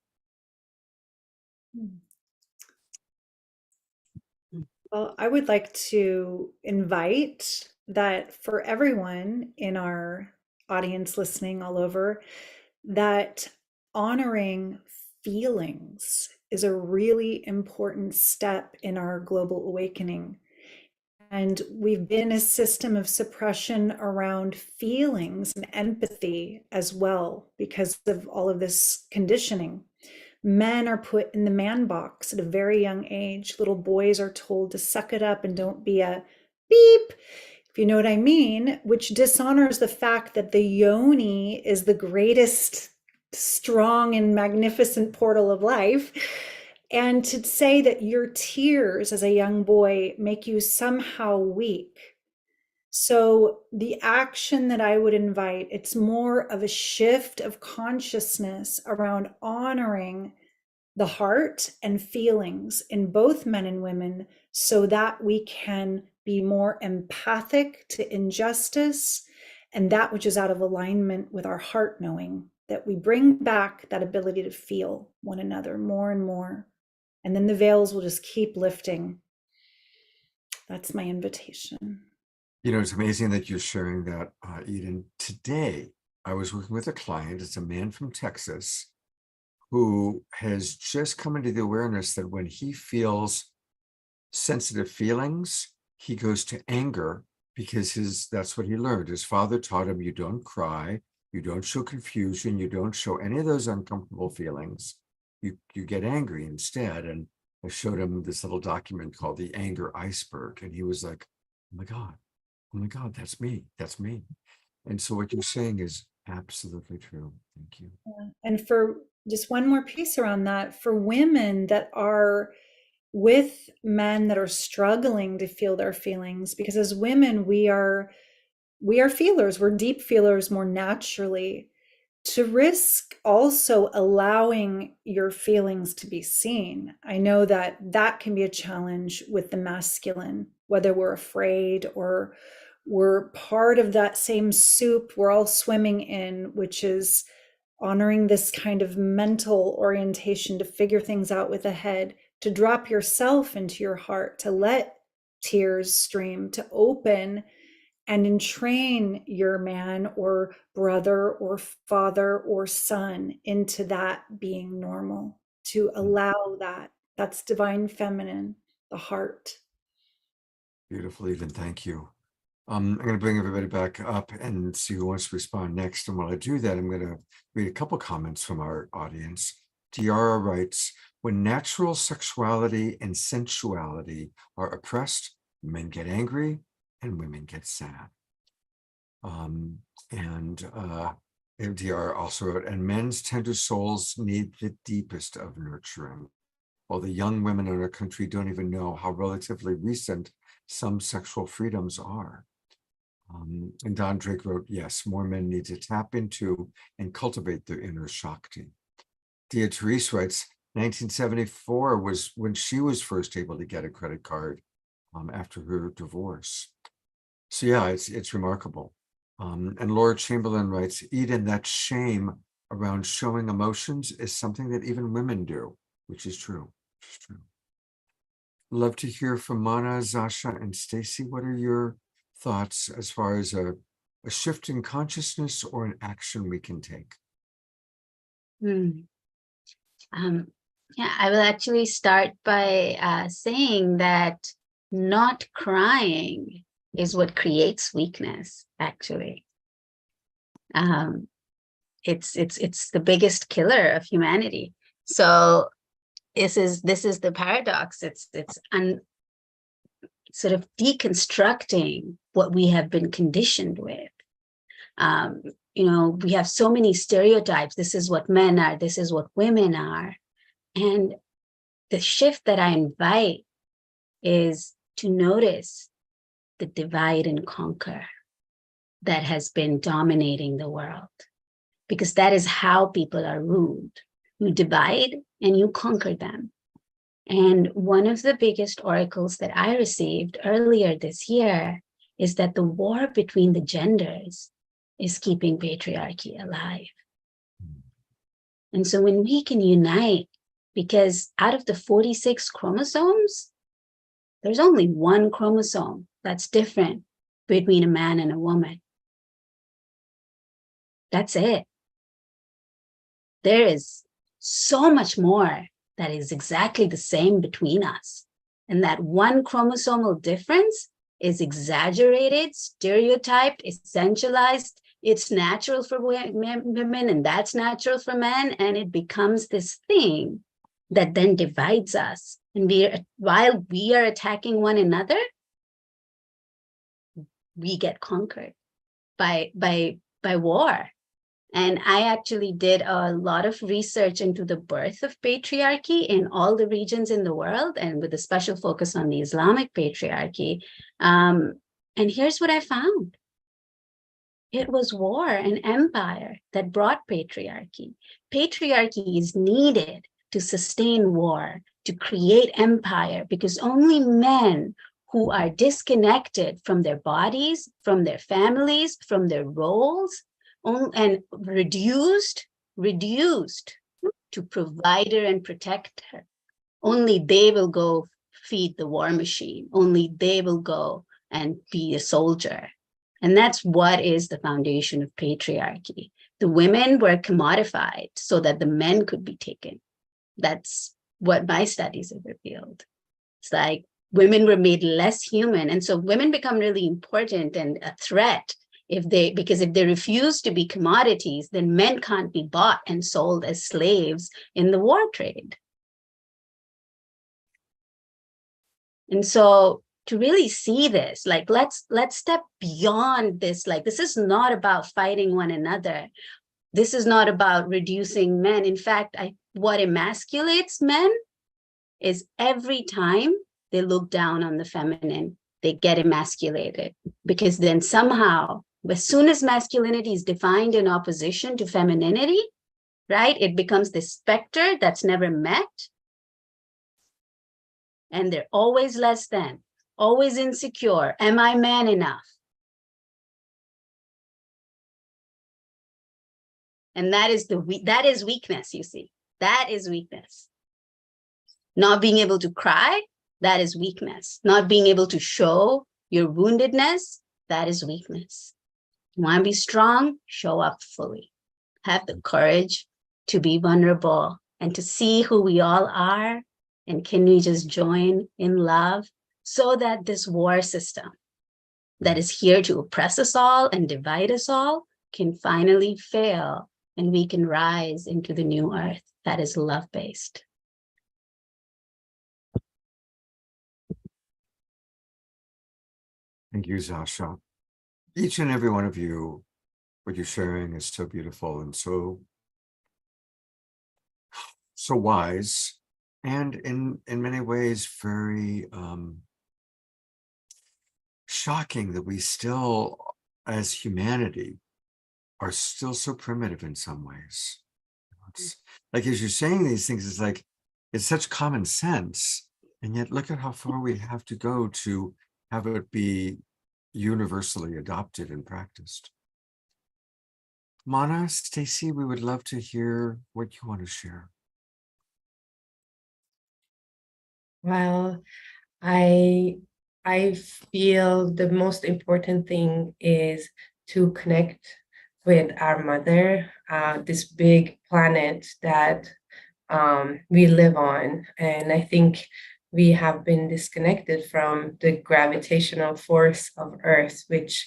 Well, I would like to invite that for everyone in our audience listening all over, that honoring feelings is a really important step in our global awakening. And we've been a system of suppression around feelings and empathy as well because of all of this conditioning. Men are put in the man box at a very young age. Little boys are told to suck it up and don't be a beep, if you know what I mean, which dishonors the fact that the yoni is the greatest, strong, and magnificent portal of life. And to say that your tears as a young boy make you somehow weak. So the action that I would invite, it's more of a shift of consciousness around honoring the heart and feelings in both men and women so that we can be more empathic to injustice and that which is out of alignment with our heart, knowing that we bring back that ability to feel one another more and more. And then the veils will just keep lifting. That's my invitation. You know, it's amazing that you're sharing that, Eden. Today, I was working with a client. It's a man from Texas who has just come into the awareness that when he feels sensitive feelings, he goes to anger because that's what he learned. His father taught him, you don't cry, you don't show confusion, you don't show any of those uncomfortable feelings. You get angry instead. And I showed him this little document called The Anger Iceberg. And he was like, oh my God, that's me. And so what you're saying is absolutely true. Thank you. And for just one more piece around that, for women that are with men that are struggling to feel their feelings, because as women, we are feelers, we're deep feelers more naturally, to risk also allowing your feelings to be seen. I know that that can be a challenge with the masculine, whether we're afraid or we're part of that same soup we're all swimming in, which is honoring this kind of mental orientation to figure things out with the head, to drop yourself into your heart, to let tears stream, to open and entrain your man or brother or father or son into that being normal, to allow that. That's divine feminine, the heart. Beautiful, Eden. Thank you. I'm going to bring everybody back up and see who wants to respond next. And while I do that, I'm going to read a couple comments from our audience. Tiara writes, when natural sexuality and sensuality are oppressed, men get angry and women get sad. MDR also wrote, and men's tender souls need the deepest of nurturing, while the young women in our country don't even know how relatively recent some sexual freedoms are. And Don Drake wrote, yes, more men need to tap into and cultivate their inner Shakti. Dia Therese writes, 1974 was when she was first able to get a credit card after her divorce. So yeah, it's remarkable. And Laura Chamberlain writes, Eden, that shame around showing emotions is something that even women do, which is true. Love to hear from Mana, Zasha, and Stacey. What are your thoughts as far as a shift in consciousness or an action we can take? Yeah, I will actually start by saying that not crying is what creates weakness, actually. It's the biggest killer of humanity. So this is the paradox. It's sort of deconstructing what we have been conditioned with. We have so many stereotypes. This is what men are. This is what women are. And the shift that I invite is to notice the divide and conquer that has been dominating the world, because that is how people are ruled. You divide and you conquer them. And one of the biggest oracles that I received earlier this year is that the war between the genders is keeping patriarchy alive. And so when we can unite, because out of the 46 chromosomes, there's only one chromosome that's different between a man and a woman. That's it. There is so much more that is exactly the same between us. And that one chromosomal difference is exaggerated, stereotyped, essentialized. It's natural for women and that's natural for men. And it becomes this thing that then divides us. And while we are attacking one another, we get conquered by war. And I actually did a lot of research into the birth of patriarchy in all the regions in the world, and with a special focus on the Islamic patriarchy. And here's what I found. It was war and empire that brought patriarchy. Patriarchy is needed to sustain war, to create empire, because only men who are disconnected from their bodies, from their families, from their roles, and reduced to provider and protector, only they will go feed the war machine. Only they will go and be a soldier. And that's what is the foundation of patriarchy. The women were commodified so that the men could be taken. That's what my studies have revealed. It's like women were made less human. And so women become really important and a threat because if they refuse to be commodities, then men can't be bought and sold as slaves in the war trade. And so to really see this, like, let's step beyond this. Like, this is not about fighting one another. This is not about reducing men. In fact, what emasculates men is every time they look down on the feminine, they get emasculated, because then somehow, as soon as masculinity is defined in opposition to femininity, right, it becomes this specter that's never met. And they're always less than, always insecure. Am I man enough? And that is weakness, you see. That is weakness. Not being able to cry, that is weakness. Not being able to show your woundedness, that is weakness. You want to be strong? Show up fully. Have the courage to be vulnerable and to see who we all are. And can we just join in love so that this war system that is here to oppress us all and divide us all can finally fail, and we can rise into the new earth that is love-based. Thank you, Zasha. Each and every one of you, what you're sharing is so beautiful and so wise, and in many ways very shocking that we still, as humanity, are still so primitive in some ways. It's like, as you're saying these things, it's like, it's such common sense, and yet look at how far we have to go to have it be universally adopted and practiced. Mana, Stacy, we would love to hear what you want to share. Well, I feel the most important thing is to connect with our mother, this big planet that we live on. And I think we have been disconnected from the gravitational force of Earth, which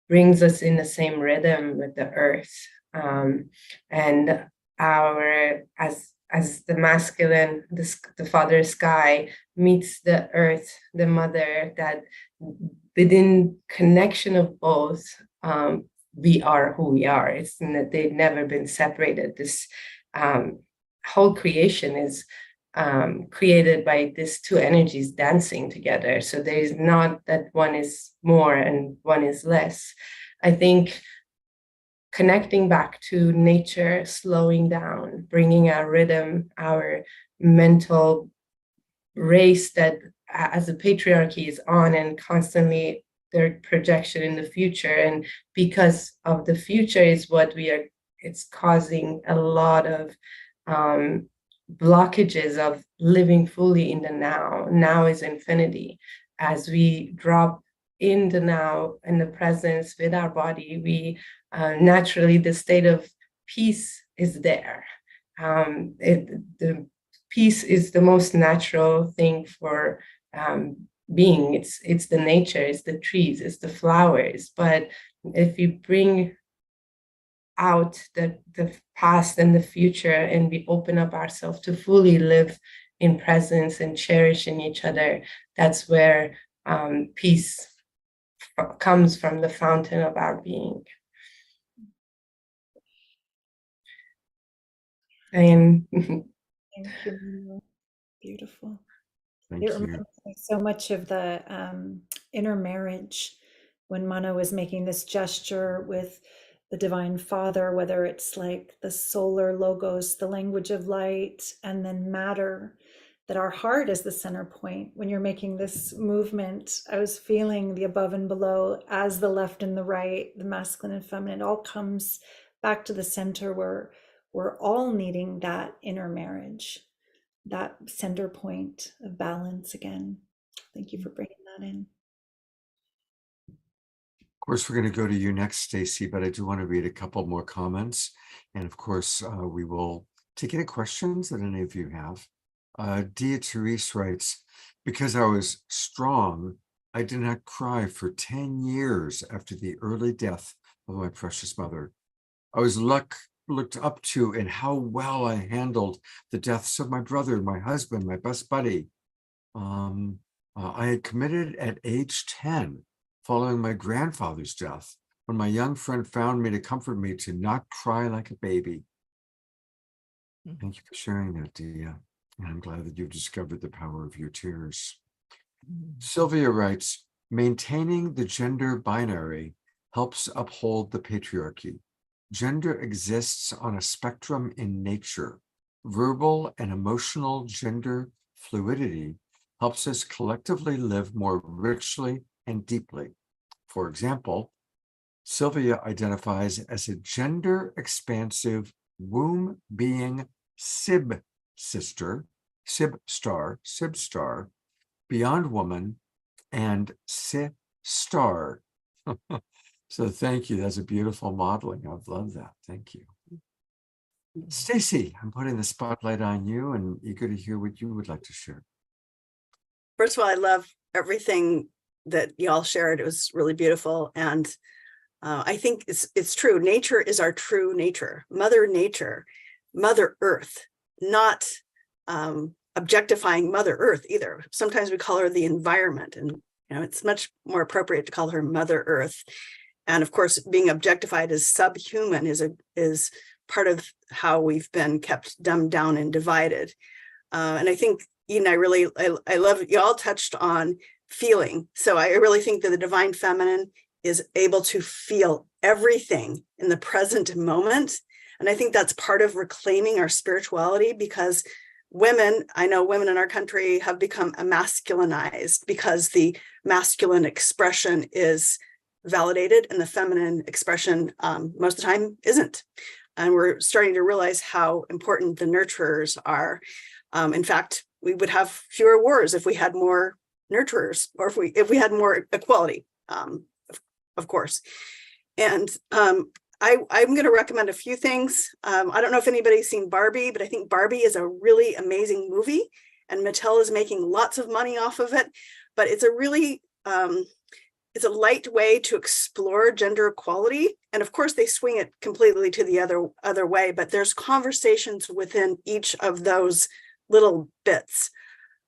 brings us in the same rhythm with the Earth. And our as the masculine, the father sky meets the earth, the mother, that within connection of both, we are who we are. It's that they've never been separated. This whole creation is created by these two energies dancing together. So there is not that one is more and one is less. I think connecting back to nature, slowing down, bringing our rhythm, our mental race that as a patriarchy is on and constantly their projection in the future. And because of the future is what it's causing a lot of blockages of living fully in the now. Now is infinity. As we drop in the now and the presence with our body, we naturally, the state of peace is there. The peace is the most natural thing for being. It's the nature, it's the trees, it's the flowers. But if you bring out the past and the future, and we open up ourselves to fully live in presence and cherishing each other, that's where peace comes from, the fountain of our being. And Thank you. Beautiful. Thank It you. reminds me so much of the inner marriage when Mana was making this gesture with the Divine Father, whether it's like the solar logos, the language of light, and then matter, that our heart is the center point. When you're making this movement, I was feeling the above and below as the left and the right, the masculine and feminine, it all comes back to the center where we're all needing that inner marriage, that center point of balance again. Thank you for bringing that in. Of course, we're going to go to you next, Stacy, but I do want to read a couple more comments. And of course, we will take any questions that any of you have. Dia Therese writes, because I was strong, I did not cry for 10 years after the early death of my precious mother. I was looked up to in how well I handled the deaths of my brother, my husband, my best buddy. I had committed at age 10, following my grandfather's death, when my young friend found me to comfort me to not cry like a baby. Thank you for sharing that, Dia. And I'm glad that you've discovered the power of your tears. Sylvia writes, maintaining the gender binary helps uphold the patriarchy. Gender exists on a spectrum in nature. Verbal and emotional gender fluidity helps us collectively live more richly and deeply. For example, Sylvia identifies as a gender expansive womb being Sib star, beyond woman, and Si star. So thank you. That's a beautiful modeling. I've loved that. Thank you. Stacy, I'm putting the spotlight on you and eager to hear what you would like to share. First of all, I love everything that y'all shared. It was really beautiful. And I think it's true. Nature is our true nature. Mother Nature, Mother Earth, not objectifying Mother Earth either. Sometimes we call her the environment, and it's much more appropriate to call her Mother Earth. And of course, being objectified as subhuman is part of how we've been kept dumbed down and divided. And I think, Eden, I love you all touched on feeling. So I really think that the divine feminine is able to feel everything in the present moment. And I think that's part of reclaiming our spirituality, because women, I know women in our country have become emasculinized because the masculine expression is validated and the feminine expression most of the time isn't. And we're starting to realize how important the nurturers are. In fact, we would have fewer wars if we had more nurturers, or if we had more equality, of course. And I'm going to recommend a few things. I don't know if anybody's seen Barbie, but I think Barbie is a really amazing movie. and Mattel is making lots of money off of it, but it's a really, it's a light way to explore gender equality. And of course they swing it completely to the other way, but there's conversations within each of those little bits.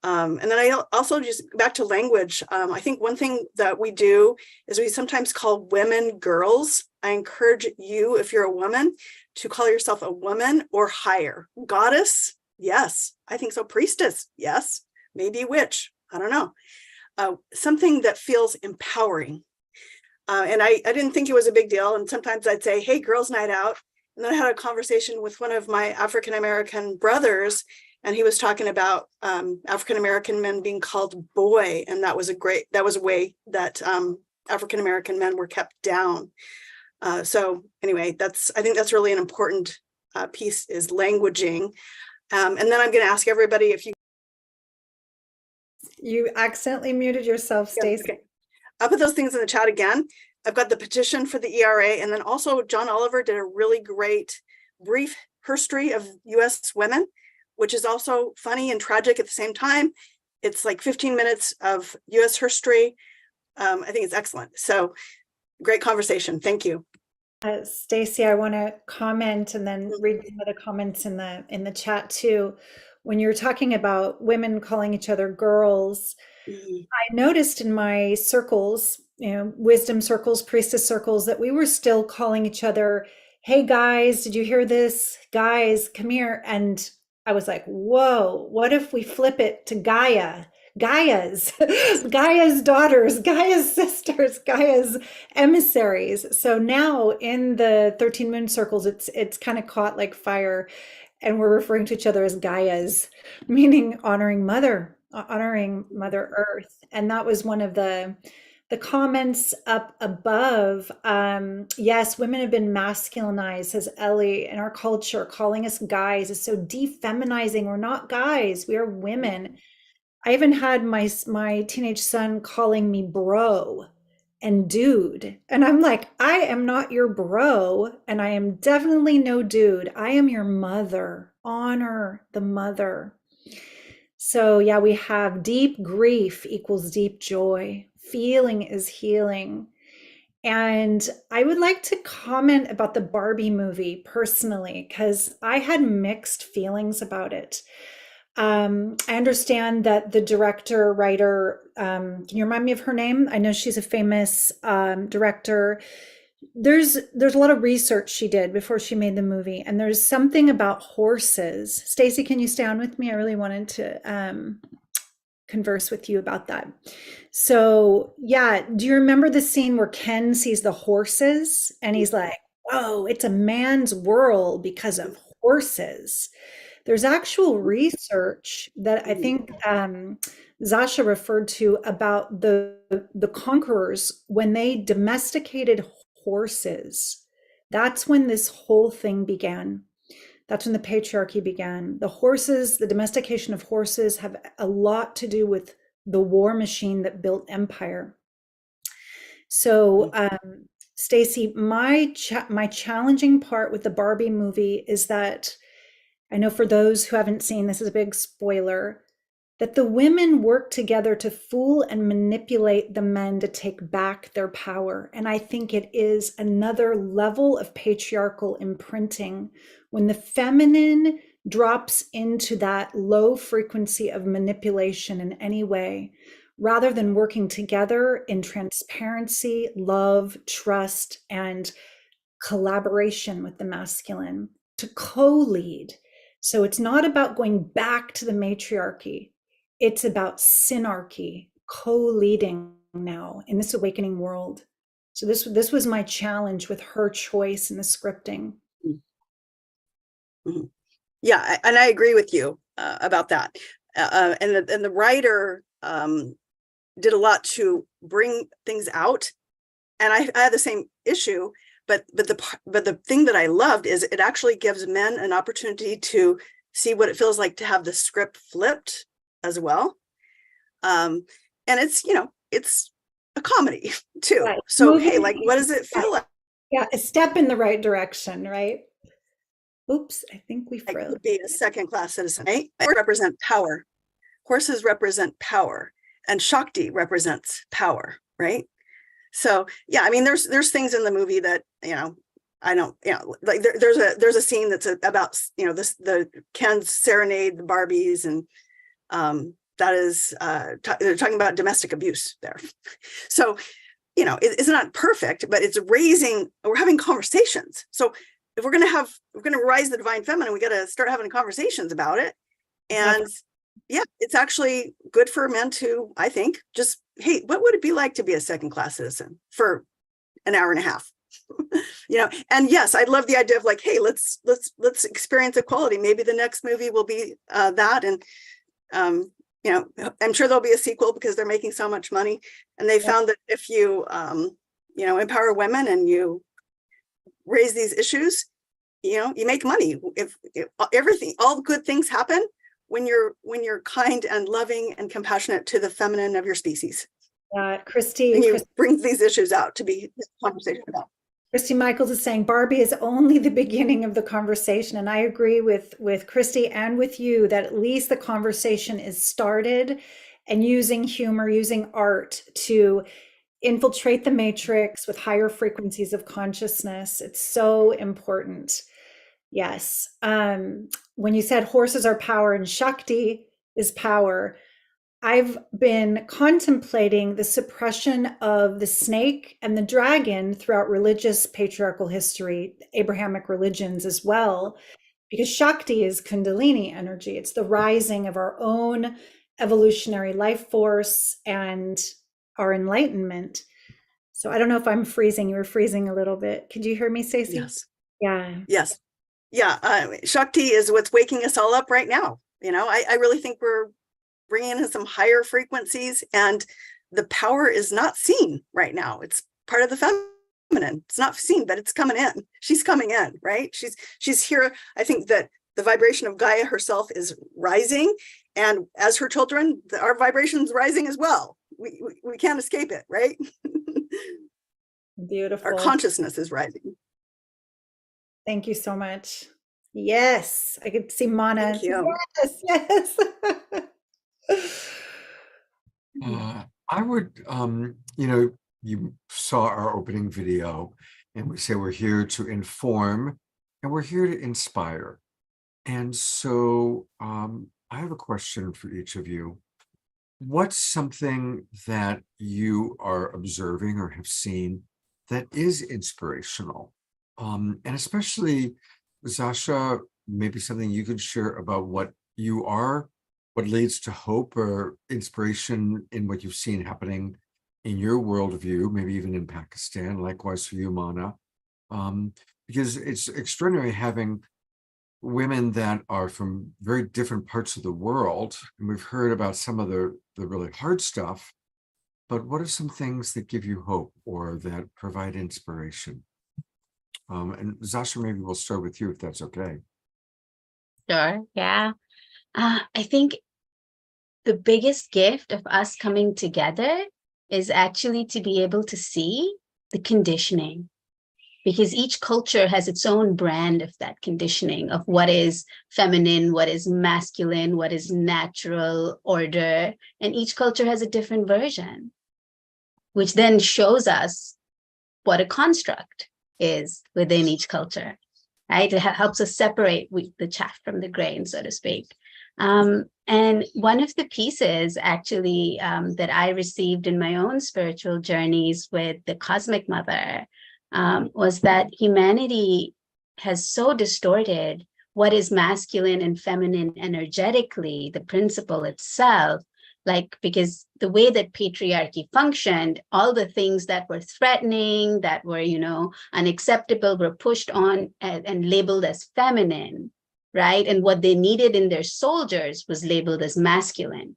And then I also, just back to language, I think one thing that we do is we sometimes call women girls. I encourage you, if you're a woman, to call yourself a woman or higher. Goddess, yes, I think so. Priestess, yes, maybe witch, I don't know. Something that feels empowering. And I didn't think it was a big deal. And sometimes I'd say, hey, girls' night out. And then I had a conversation with one of my African-American brothers, and he was talking about African-American men being called boy. And that was a way that African-American men were kept down. So anyway, I think that's really an important piece, is languaging. And then I'm going to ask everybody if You accidentally muted yourself, Stacey. okay. I'll put those things in the chat again. I've got the petition for the ERA, and then also John Oliver did a really great brief history of US women, which is also funny and tragic at the same time. It's like 15 minutes of US history. I think it's excellent. So great conversation. Thank you. Stacey, I want to comment and then read some of the comments in the chat too. When you're talking about women calling each other girls, I noticed in my circles, wisdom circles, priestess circles, that we were still calling each other, hey guys, did you hear this? Guys, come here. And I was like, whoa, what if we flip it to Gaia? Gaia's daughters, Gaia's sisters, Gaia's emissaries. So now in the 13 moon circles, it's kind of caught like fire, and we're referring to each other as Gaia's, meaning honoring Mother Earth. And that was one of the comments up above. Yes, women have been masculinized, says Ellie, in our culture. Calling us guys is so defeminizing. We're not guys, we are women. I even had my teenage son calling me bro and dude. And I'm like, I am not your bro, and I am definitely no dude. I am your mother. Honor the mother. So yeah, we have deep grief equals deep joy. Feeling is healing. And I would like to comment about the Barbie movie personally, because I had mixed feelings about it. I understand that the director, writer, can you remind me of her name? I know she's a famous director. There's a lot of research she did before she made the movie, and there's something about horses. Stacey, can you stay on with me? I really wanted to converse with you about that. So yeah, do you remember the scene where Ken sees the horses and he's like, whoa, it's a man's world because of horses? There's actual research that I think Zasha referred to about the conquerors, when they domesticated horses. That's when this whole thing began. That's when the patriarchy began. The horses, the domestication of horses, have a lot to do with the war machine that built empire. So, Stacey, my challenging part with the Barbie movie is that, I know for those who haven't seen, this is a big spoiler, that the women work together to fool and manipulate the men to take back their power. And I think it is another level of patriarchal imprinting when the feminine drops into that low frequency of manipulation in any way, rather than working together in transparency, love, trust, and collaboration with the masculine to co-lead. So it's not about going back to the matriarchy. It's about synarchy, co-leading now in this awakening world. So this was my challenge with her choice in the scripting. Yeah, and I agree with you about that. And the writer did a lot to bring things out. And I had the same issue. But the thing that I loved is it actually gives men an opportunity to see what it feels like to have the script flipped as well. And it's a comedy too. Right. So hey, like, what does it feel like? Yeah, a step in the right direction, right? Oops, I think we froze. I could be a second-class citizen, right? I represent power. horses represent power, and Shakti represents power, right? So yeah, I mean, there's things in the movie that, I don't, like there's a scene that's about, the Ken's serenade the Barbies, and that is they're talking about domestic abuse there. So, it's not perfect, but it's we're having conversations. So if we're going to rise the divine feminine, we got to start having conversations about it. And yeah, it's actually good for men to, I think, just, hey, what would it be like to be a second-class citizen for an hour and a half? And yes, I love the idea of like, hey, let's experience equality. Maybe the next movie will be that. And, I'm sure there'll be a sequel because they're making so much money. And they found that if you, empower women and you raise these issues, you make money. If everything, all good things happen when you're kind and loving and compassionate to the feminine of your species. Christy, and you bring these issues out to be conversation about. Christy Michaels is saying Barbie is only the beginning of the conversation. And I agree with Christy and with you that at least the conversation is started, and using humor, using art to infiltrate the matrix with higher frequencies of consciousness. It's so important. Yes. When you said horses are power and Shakti is power, I've been contemplating the suppression of the snake and the dragon throughout religious patriarchal history, Abrahamic religions as well, because Shakti is Kundalini energy. It's the rising of our own evolutionary life force and our enlightenment. So I don't know if I'm freezing. You were freezing a little bit. Could you hear me, Stacey? Yes. Yeah. Yes. Yeah. Shakti is what's waking us all up right now. I really think we're bringing in some higher frequencies, and the power is not seen right now. It's part of the feminine. It's not seen, but it's coming in. She's coming in, right? She's here. I think that the vibration of Gaia herself is rising, and as her children, our vibration's rising as well. We can't escape it, right? Beautiful. Our consciousness is rising. Thank you so much. Yes, I could see Mana. Thank you. Yes. I would, you saw our opening video, and we say we're here to inform and we're here to inspire. And so I have a question for each of you. What's something that you are observing or have seen that is inspirational? And especially, Zasha, maybe something you could share about what leads to hope or inspiration in what you've seen happening in your worldview, maybe even in Pakistan, likewise for you, Mana. Because it's extraordinary having women that are from very different parts of the world, and we've heard about some of the really hard stuff, but what are some things that give you hope or that provide inspiration? And Zasha, maybe we'll start with you if that's okay. Sure. Yeah. I think the biggest gift of us coming together is actually to be able to see the conditioning, because each culture has its own brand of that conditioning of what is feminine, what is masculine, what is natural order. And each culture has a different version, which then shows us what a construct is within each culture, right? It helps us separate the chaff from the grain, so to speak. And one of the pieces actually that I received in my own spiritual journeys with the Cosmic Mother was that humanity has so distorted what is masculine and feminine energetically, the principle itself, because the way that patriarchy functioned, all the things that were threatening, that were, unacceptable, were pushed on and labeled as feminine, right? And what they needed in their soldiers was labeled as masculine.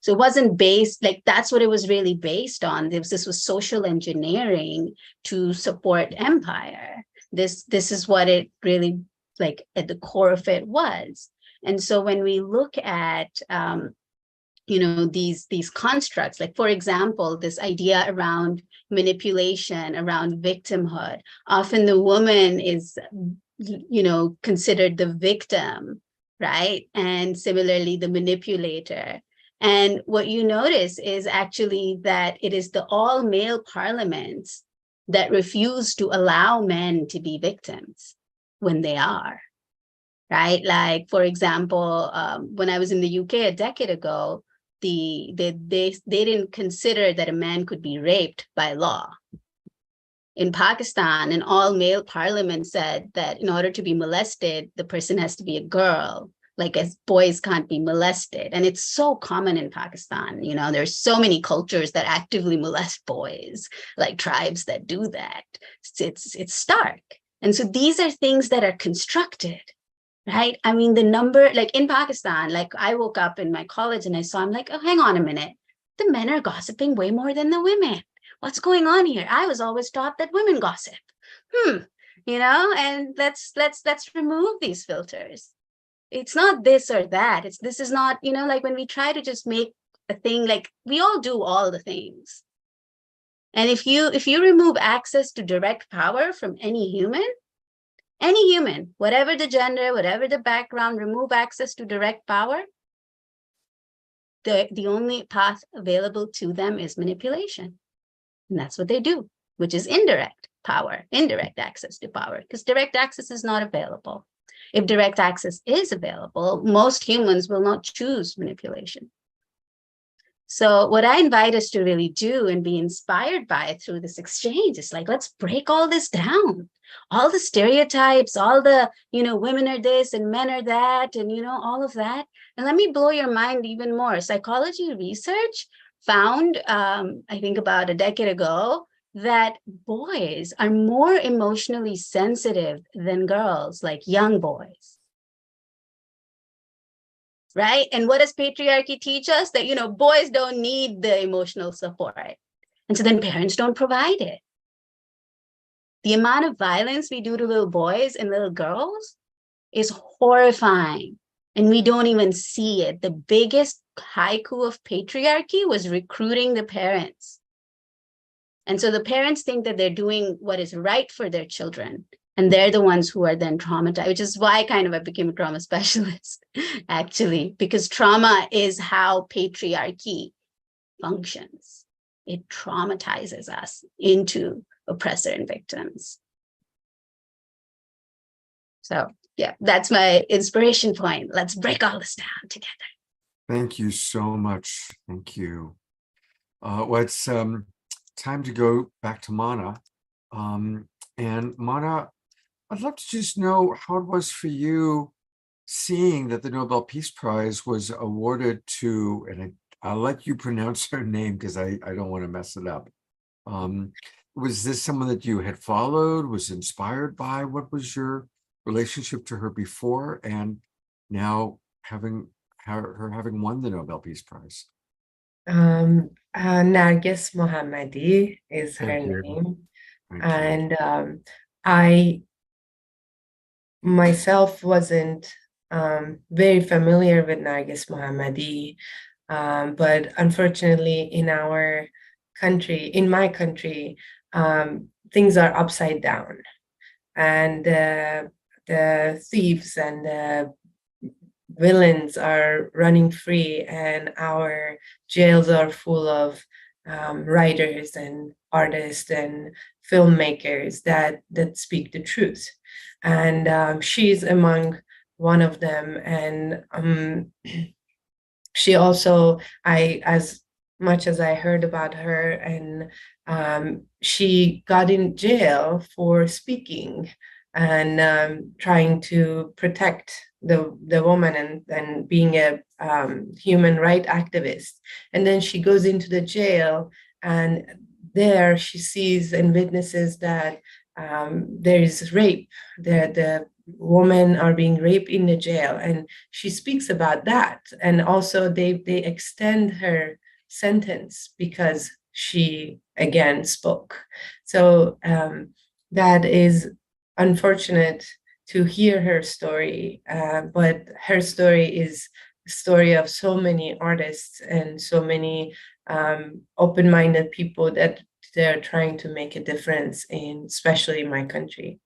So it wasn't based, that's what it was really based on. This was social engineering to support empire. This is what it really, at the core of it was. And so when we look at, these constructs, for example, this idea around manipulation, around victimhood, often the woman is, considered the victim, right? And similarly, the manipulator. And what you notice is actually that it is the all male parliaments that refuse to allow men to be victims when they are, right? Like, for example, when I was in the UK a decade ago, they didn't consider that a man could be raped by law. In Pakistan, an all-male parliament said that in order to be molested, the person has to be a girl, like as boys can't be molested. And it's so common in Pakistan. You know, there's so many cultures that actively molest boys, like tribes that do that. It's stark. And so these are things that are constructed, right? I mean, the number, like in Pakistan, like I woke up in my college and I saw, I'm like, oh, hang on a minute. The men are gossiping way more than the women. What's going on here? I was always taught that women gossip. You know, and let's remove these filters. It's not this or that. This is not, you know, like when we try to just make a thing, like we all do all the things. And if you remove access to direct power from any human, whatever the gender, whatever the background, remove access to direct power, the only path available to them is manipulation. And that's what they do, which is indirect power, indirect access to power, because direct access is not available. If direct access is available, most humans will not choose manipulation. So what I invite us to really do and be inspired by through this exchange is like, let's break all this down. All the stereotypes, all the, you know, women are this and men are that, and, you know, all of that. And let me blow your mind even more. Psychology research found, I think about a decade ago, that boys are more emotionally sensitive than girls, like young boys. Right? And what does patriarchy teach us? That, you know, boys don't need the emotional support. And so then parents don't provide it. The amount of violence we do to little boys and little girls is horrifying. And we don't even see it. The biggest haiku of patriarchy was recruiting the parents. And so the parents think that they're doing what is right for their children. And they're the ones who are then traumatized, which is why I became a trauma specialist, actually, because trauma is how patriarchy functions. It traumatizes us into oppressor and victims. So yeah, that's my inspiration point. Let's break all this down together. Thank you so much. Thank you. Well, it's time to go back to Mana. And Mana, I'd love to just know how it was for you seeing that the Nobel Peace Prize was awarded to, and I'll let you pronounce her name because I don't want to mess it up. Was this someone that you had followed, was inspired by? What was your relationship to her before and now having won the Nobel Peace Prize? Nargis Mohammadi is her Thank you. name. Thank you. And I myself wasn't very familiar with Nargis Mohammadi, but unfortunately in my country, things are upside down, and the thieves and the villains are running free, and our jails are full of writers and artists and filmmakers that speak the truth. And she's among one of them. And she also, as much as I heard about her, and she got in jail for speaking and trying to protect the woman and being a human rights activist. And then she goes into the jail, and there she sees and witnesses that there is rape. The women are being raped in the jail, and she speaks about that. And also they extend her sentence because she again spoke. So that is unfortunate to hear her story, but her story is the story of so many artists and so many open-minded people that they're trying to make a difference in, especially my country.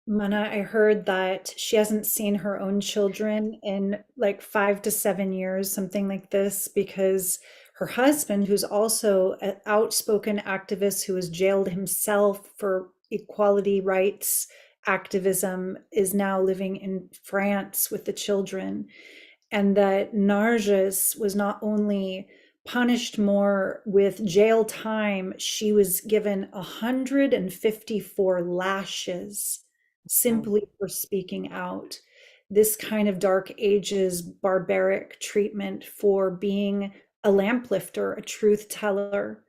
Mana, I heard that she hasn't seen her own children in like 5 to 7 years, something like this, because her husband, who's also an outspoken activist who was jailed himself for equality rights activism, is now living in France with the children. And that Narges was not only punished more with jail time, she was given 154 lashes simply for speaking out. This kind of Dark Ages barbaric treatment for being a lamplifter, a truth teller.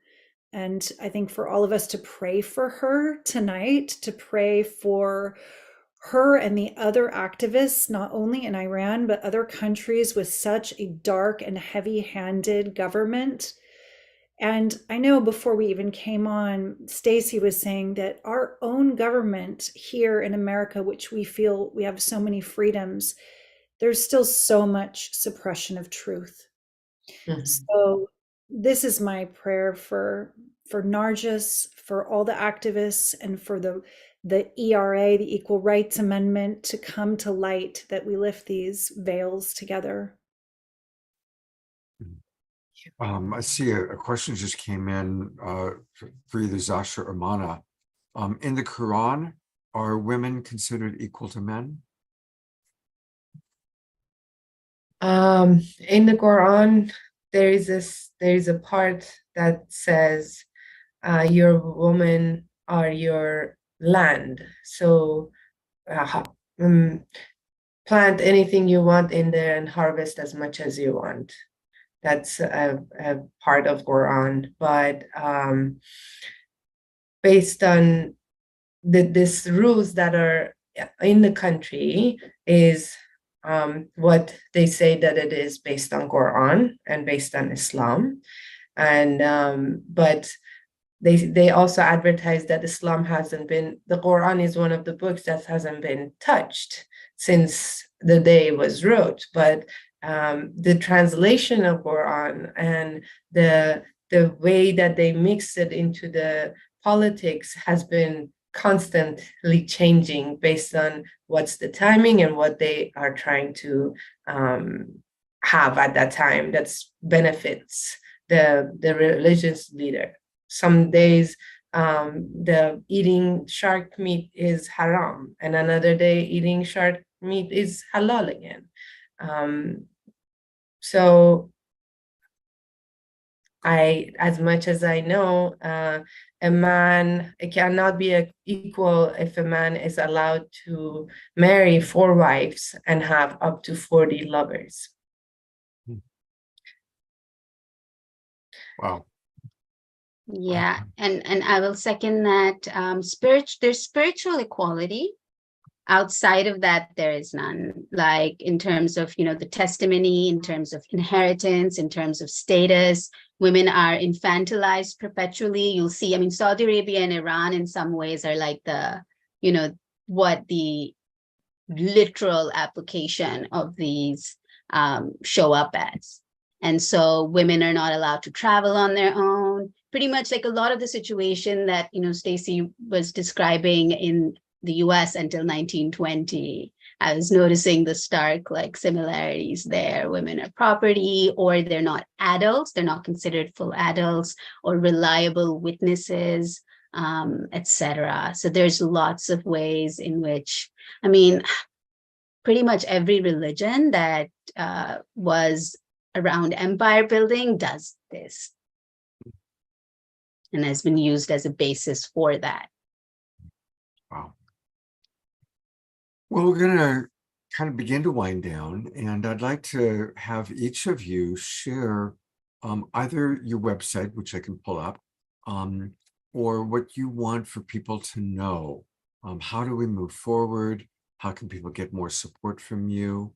And I think for all of us to pray for her tonight, to pray for her and the other activists, not only in Iran, but other countries with such a dark and heavy handed government. And I know before we even came on, Stacy was saying that our own government here in America, which we feel we have so many freedoms, there's still so much suppression of truth. So this is my prayer for Nargis, for all the activists, and for the ERA, the Equal Rights Amendment, to come to light, that we lift these veils together. I see a question just came in for either Zasha or Mana. In the Quran, are women considered equal to men? In the Quran, there is a part that says, your woman are your land. So plant anything you want in there and harvest as much as you want. That's a part of Quran. But based on these rules that are in the country is what they say that it is based on Quran and based on Islam. And but they also advertise that Islam hasn't been, the Quran is one of the books that hasn't been touched since the day it was wrote. But the translation of Quran and the way that they mix it into the politics has been constantly changing based on what's the timing and what they are trying to have at that time that benefits the religious leader. Some days the eating shark meat is haram, and another day eating shark meat is halal again. So as much as I know, a man, it cannot be equal if a man is allowed to marry 4 wives and have up to 40 lovers. Wow. Yeah, and I will second that. There's spiritual equality. Outside of that, there is none. Like in terms of, the testimony, in terms of inheritance, in terms of status, women are infantilized perpetually. You'll see, Saudi Arabia and Iran in some ways are like the, what the literal application of these show up as. And so women are not allowed to travel on their own. Pretty much like a lot of the situation that, Stacy was describing in the US until 1920. I was noticing the stark similarities there. Women are property, or they're not adults. They're not considered full adults or reliable witnesses, etc. So there's lots of ways in which, pretty much every religion that was around empire building does this and has been used as a basis for that. Wow. Well, we're going to kind of begin to wind down, and I'd like to have each of you share either your website, which I can pull up, or what you want for people to know. How do we move forward? How can people get more support from you?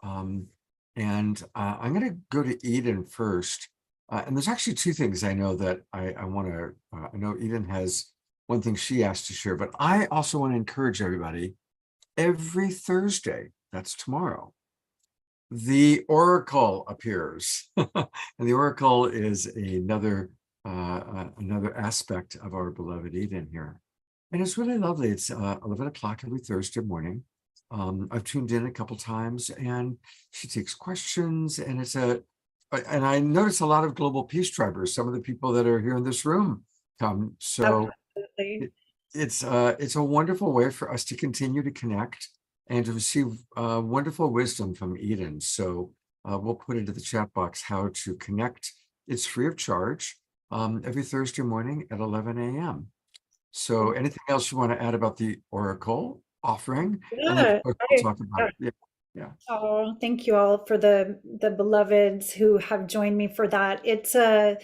And I'm going to go to Eden first. And there's actually 2 things I know that I want to, I know Eden has one thing she asked to share, but I also want to encourage everybody. Every Thursday, that's tomorrow, the Oracle appears. And the Oracle is another aspect of our beloved Eden here. And it's really lovely. It's 11 o'clock every Thursday morning. I've tuned in a couple times, and she takes questions, and and I notice a lot of global peace tribers. Some of the people that are here in this room come. So Absolutely. it's a wonderful way for us to continue to connect and to receive wonderful wisdom from Eden. So we'll put into the chat box how to connect. It's free of charge every Thursday morning at 11 a.m. So anything else you want to add about the Oracle offering? And then Yeah, we'll talk about it. Yeah. Oh, thank you all for the beloveds who have joined me for that. It's a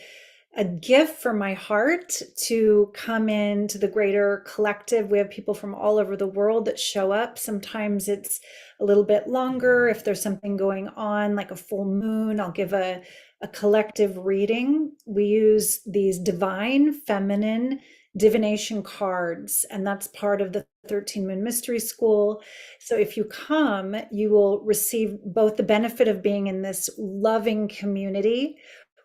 gift from my heart to come into the greater collective. We have people from all over the world that show up. Sometimes it's a little bit longer. If there's something going on, like a full moon, I'll give a collective reading. We use these divine feminine divination cards, and that's part of the 13 Moon Mystery School. So if you come, you will receive both the benefit of being in this loving community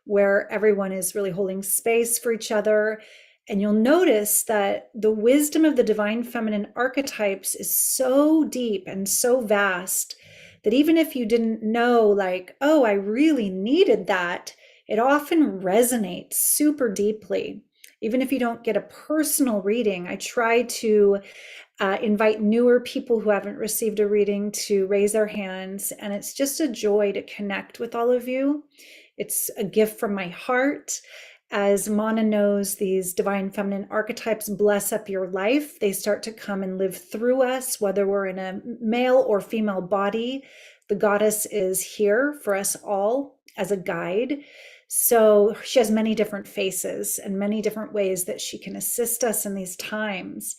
where everyone is really holding space for each other. And you'll notice that the wisdom of the divine feminine archetypes is so deep and so vast that even if you didn't know, like, oh, I really needed that, it often resonates super deeply. Even if you don't get a personal reading, I try to invite newer people who haven't received a reading to raise their hands. And it's just a joy to connect with all of you. It's a gift from my heart. As Mana knows, these divine feminine archetypes bless up your life. They start to come and live through us, whether we're in a male or female body. The goddess is here for us all as a guide. So she has many different faces and many different ways that she can assist us in these times.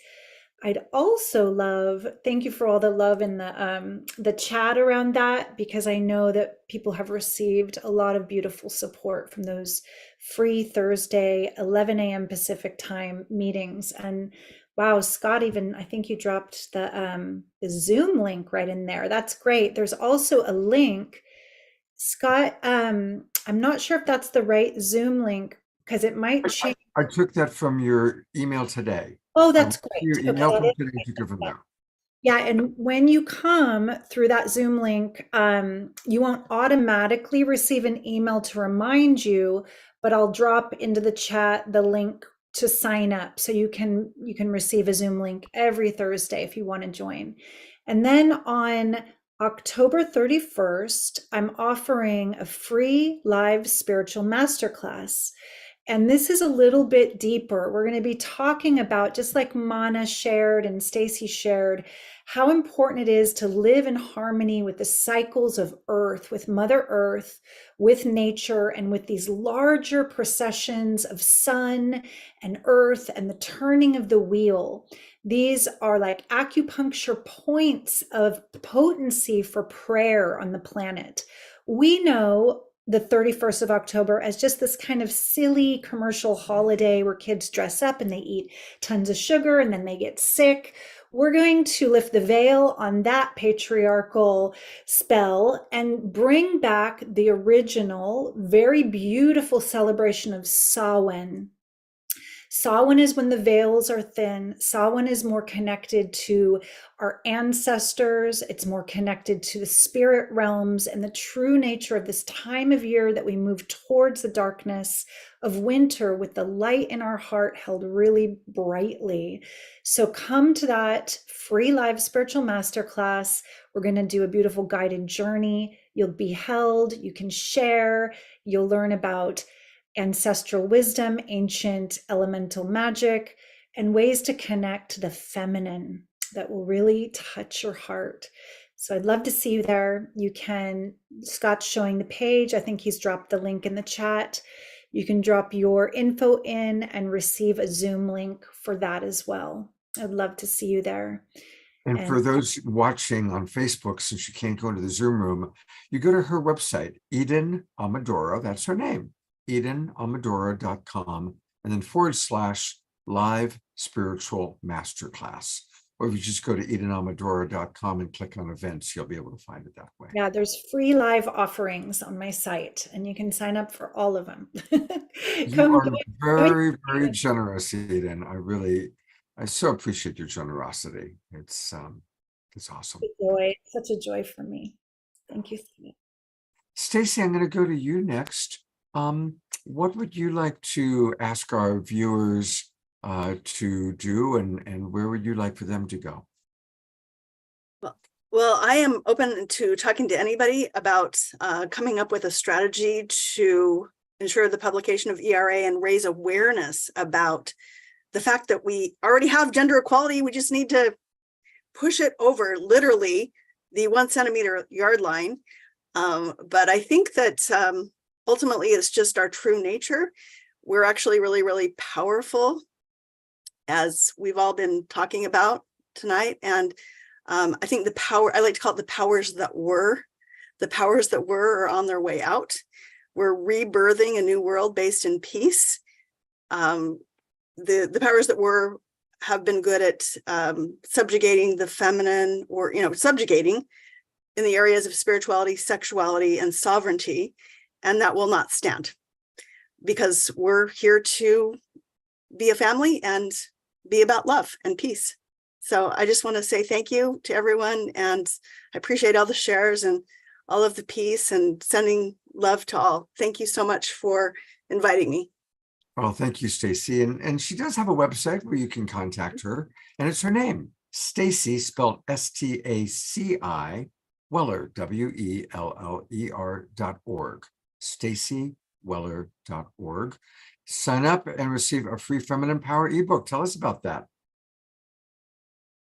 I'd also love, thank you for all the love in the chat around that, because I know that people have received a lot of beautiful support from those free Thursday, 11 a.m. Pacific time meetings. And wow, Scott, even I think you dropped the Zoom link right in there. That's great. There's also a link, Scott. I'm not sure if that's the right Zoom link because it might change. I took that from your email today. Oh, that's Your great. email Okay. from today, took it from there. Yeah, and when you come through that Zoom link, you won't automatically receive an email to remind you, but I'll drop into the chat the link to sign up, so you can receive a Zoom link every Thursday if you want to join. And then on October 31st, I'm offering a free live spiritual masterclass. And this is a little bit deeper. We're going to be talking about, just like Mana shared and Stacy shared, how important it is to live in harmony with the cycles of Earth, with Mother Earth, with nature, and with these larger processions of sun and earth and the turning of the wheel. These are like acupuncture points of potency for prayer on the planet. We know the 31st of October as just this kind of silly commercial holiday where kids dress up and they eat tons of sugar and then they get sick. We're going to lift the veil on that patriarchal spell and bring back the original, very beautiful celebration of Samhain. Samhain is when the veils are thin. Samhain is more connected to our ancestors. It's more connected to the spirit realms and the true nature of this time of year that we move towards the darkness of winter with the light in our heart held really brightly. So come to that free live spiritual masterclass. We're going to do a beautiful guided journey. You'll be held, you can share, you'll learn about ancestral wisdom, ancient elemental magic, and ways to connect to the feminine that will really touch your heart. So I'd love to see you there. You can, Scott's showing the page. I think he's dropped the link in the chat. You can drop your info in and receive a Zoom link for that as well. I'd love to see you there. And for those watching on Facebook, since you can't go into the Zoom room, you go to her website, Eden Amadora, that's her name, EdenAmadora.com, and then /live spiritual masterclass. Or if you just go to EdenAmadora.com and click on events, you'll be able to find it that way. Yeah, there's free live offerings on my site, and you can sign up for all of them. You are very, very generous, Eden. I really I so appreciate your generosity. It's awesome. Joy, such a joy for me. Thank you so much. Stacy, I'm going to go to you next. What would you like to ask our viewers to do, and where would you like for them to go? Well, I am open to talking to anybody about coming up with a strategy to ensure the publication of ERA and raise awareness about the fact that we already have gender equality. We just need to push it over literally the 1 centimeter yard line. But I think that ultimately it's just our true nature. We're actually really, really powerful, as we've all been talking about tonight. And I think the power, I like to call it the powers that were. The powers that were are on their way out. We're rebirthing a new world based in peace. The powers that were have been good at subjugating the feminine, or, subjugating in the areas of spirituality, sexuality, and sovereignty. And that will not stand, because we're here to be a family and be about love and peace. So I just want to say thank you to everyone, and I appreciate all the shares and all of the peace, and sending love to all. Thank you so much for inviting me. Well, thank you, Stacy. And she does have a website where you can contact her, and it's her name, Stacy, spelled STACI, Weller, WELLER.org, stacyweller.org. Sign up and receive a free Feminine Power ebook. Tell us about that.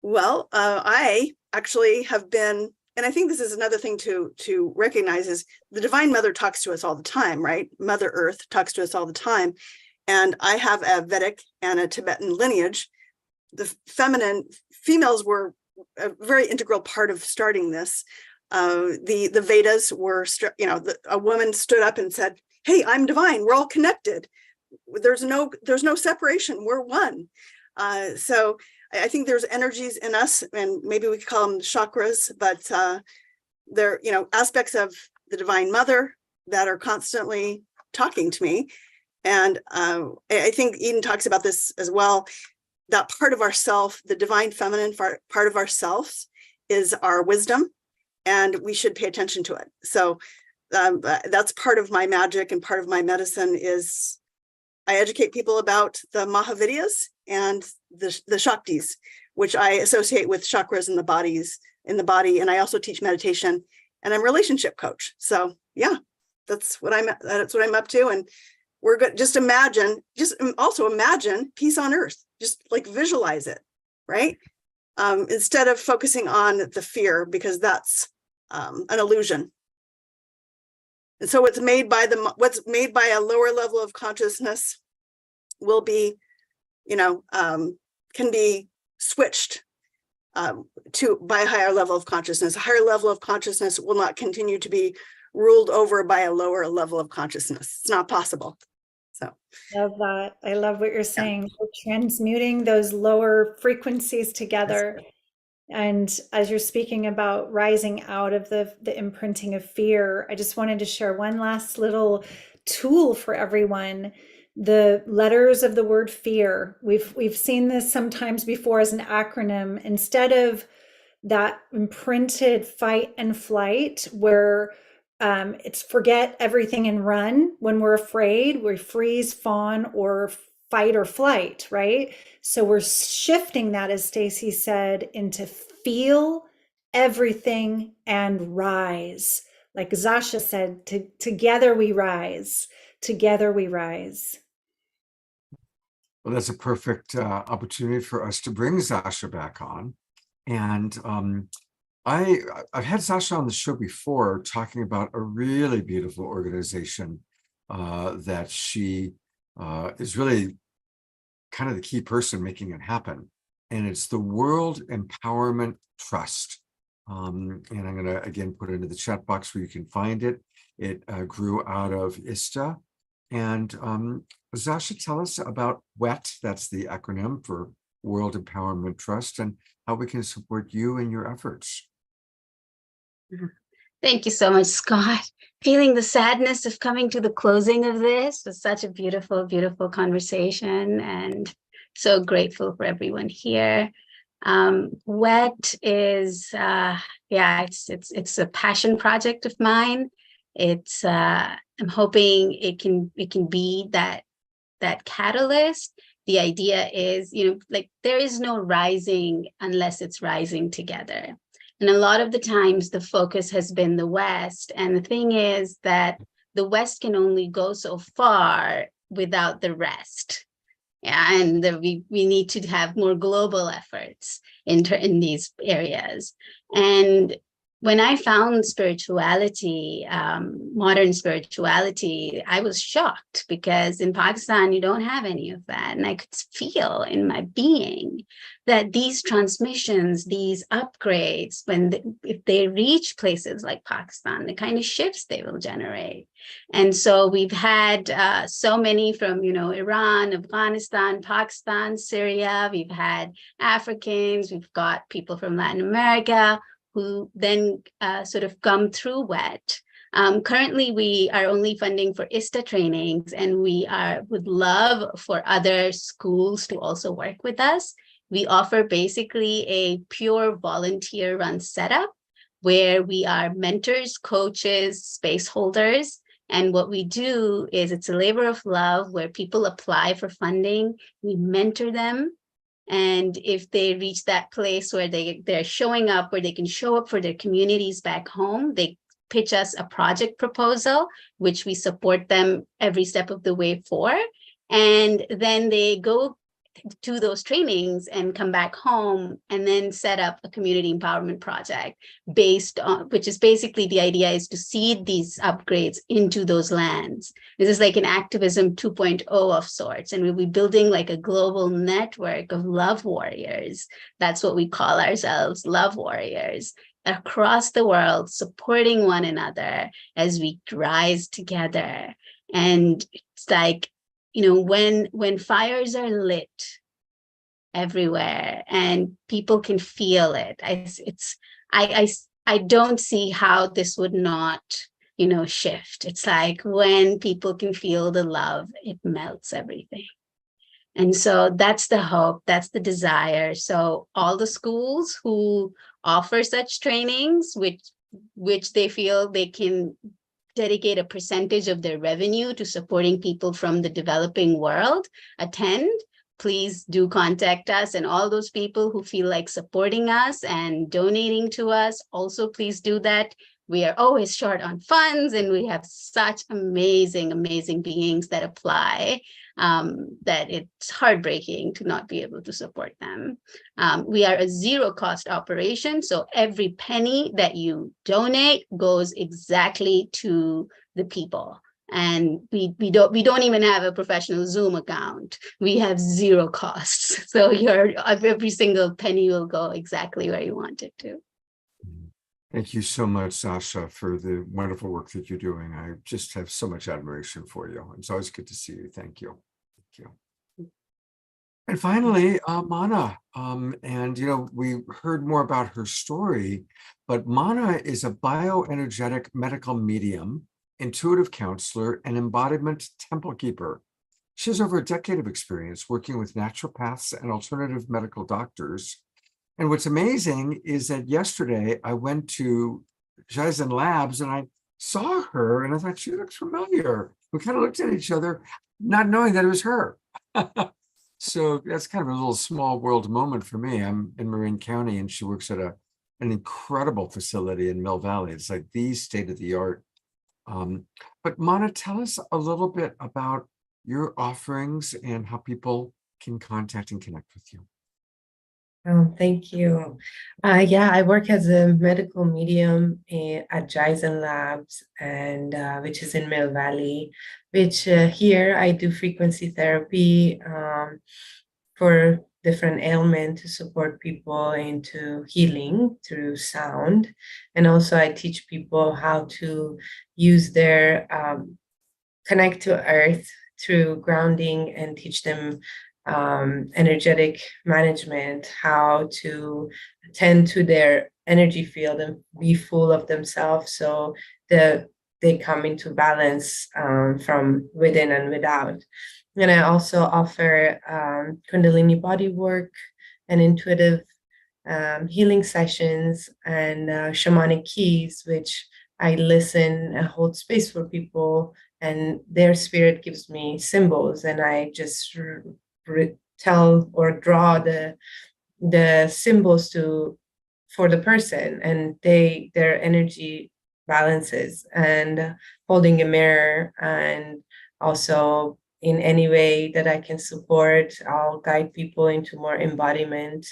Well, I actually have been, and I think this is another thing to recognize, is the Divine Mother talks to us all the time, right? Mother Earth talks to us all the time. And I have a Vedic and a Tibetan lineage. The females were a very integral part of starting this. The Vedas were, a woman stood up and said, "Hey, I'm divine. We're all connected. There's no separation. We're one." So I think there's energies in us, and maybe we could call them chakras, but they're, aspects of the Divine Mother that are constantly talking to me. And I think Eden talks about this as well, that part of ourself, the divine feminine part of ourselves, is our wisdom, and we should pay attention to it. So that's part of my magic, and part of my medicine is I educate people about the Mahavidyas and the Shaktis, which I associate with chakras in the body. And I also teach meditation, and I'm a relationship coach. So yeah, that's what I'm up to. And we're good. Just also imagine peace on earth. Just like visualize it, right? Instead of focusing on the fear, because that's an illusion. And so what's made by a lower level of consciousness will be, can be switched by a higher level of consciousness. A higher level of consciousness will not continue to be ruled over by a lower level of consciousness. It's not possible. So Love that. I love what you're saying. We're transmuting those lower frequencies together. And as you're speaking about rising out of the imprinting of fear, I just wanted to share one last little tool for everyone. The letters of the word fear. We've seen this sometimes before as an acronym. Instead of that imprinted fight and flight, where it's forget everything and run. When we're afraid, we freeze, fawn, or fight or flight, right? So we're shifting that, as Stacy said, into feel everything and rise. Like Zasha said, together we rise. Together we rise. Well, that's a perfect opportunity for us to bring Zasha back on. And I've had Zasha on the show before talking about a really beautiful organization that she is really kind of the key person making it happen. And it's the World Empowerment Trust. And I'm going to, again, put it into the chat box where you can find it. It grew out of ISTA. And Zasha, tell us about WET, that's the acronym for World Empowerment Trust, and how we can support you in your efforts. Thank you so much, Scott. Feeling the sadness of coming to the closing of this was such a beautiful, beautiful conversation, and So grateful for everyone here. WET is, it's a passion project of mine. It's I'm hoping it can be that catalyst. The idea is, like, there is no rising unless it's rising together. And a lot of the times the focus has been the West. And the thing is that the West can only go so far without the rest. Yeah, and we need to have more global efforts in these areas. And when I found spirituality, modern spirituality, I was shocked, because in Pakistan, you don't have any of that. And I could feel in my being that these transmissions, these upgrades, if they reach places like Pakistan, the kind of shifts they will generate. And so we've had so many from, Iran, Afghanistan, Pakistan, Syria. We've had Africans, we've got people from Latin America, who then sort of come through WET. Currently, we are only funding for ISTA trainings, and we would love for other schools to also work with us. We offer basically a pure volunteer-run setup where we are mentors, coaches, space holders. And what we do is it's a labor of love where people apply for funding, we mentor them. And if they reach that place where they're showing up, where they can show up for their communities back home, they pitch us a project proposal, which we support them every step of the way for. And then they go to those trainings and come back home and then set up a community empowerment project based on, which is basically, the idea is to seed these upgrades into those lands. This is like an activism 2.0 of sorts, and we'll be building like a global network of love warriors. That's what we call ourselves, love warriors, across the world, supporting one another as we rise together. And it's like, when fires are lit everywhere and people can feel it, I don't see how this would not, shift. It's like when people can feel the love, it melts everything. And so that's the hope, that's the desire. So all the schools who offer such trainings, which they feel they can dedicate a percentage of their revenue to supporting people from the developing world, attend, please do contact us. And all those people who feel like supporting us and donating to us, also please do that. We are always short on funds, and we have such amazing, amazing beings that apply, that it's heartbreaking to not be able to support them. We are a zero cost operation, so every penny that you donate goes exactly to the people. And we don't even have a professional Zoom account. We have zero costs. So every single penny will go exactly where you want it to. Thank you so much, Sasha, for the wonderful work that you're doing. I just have so much admiration for you. It's always good to see you. Thank you. Thank you. And finally, Mana. We heard more about her story, but Mana is a bioenergetic medical medium, intuitive counselor, and embodiment temple keeper. She has over a decade of experience working with naturopaths and alternative medical doctors. And what's amazing is that yesterday I went to Jaizen Labs and I saw her and I thought, she looks familiar. We kind of looked at each other, not knowing that it was her. So that's kind of a little small world moment for me. I'm in Marin County and she works at an incredible facility in Mill Valley. It's like the state of the art. But Mana, tell us a little bit about your offerings and how people can contact and connect with you. Oh, thank you. I work as a medical medium at Jaizen Labs, and which is in Mill Valley, which here I do frequency therapy for different ailments to support people into healing through sound. And also I teach people how to use their connect to earth through grounding, and teach them energetic management, how to tend to their energy field and be full of themselves, so that they come into balance from within and without. And I also offer Kundalini body work and intuitive healing sessions and shamanic keys, which I listen and hold space for people, and their spirit gives me symbols, and I just tell or draw the symbols for the person, and their energy balances, and holding a mirror, and also in any way that I can support, I'll guide people into more embodiment.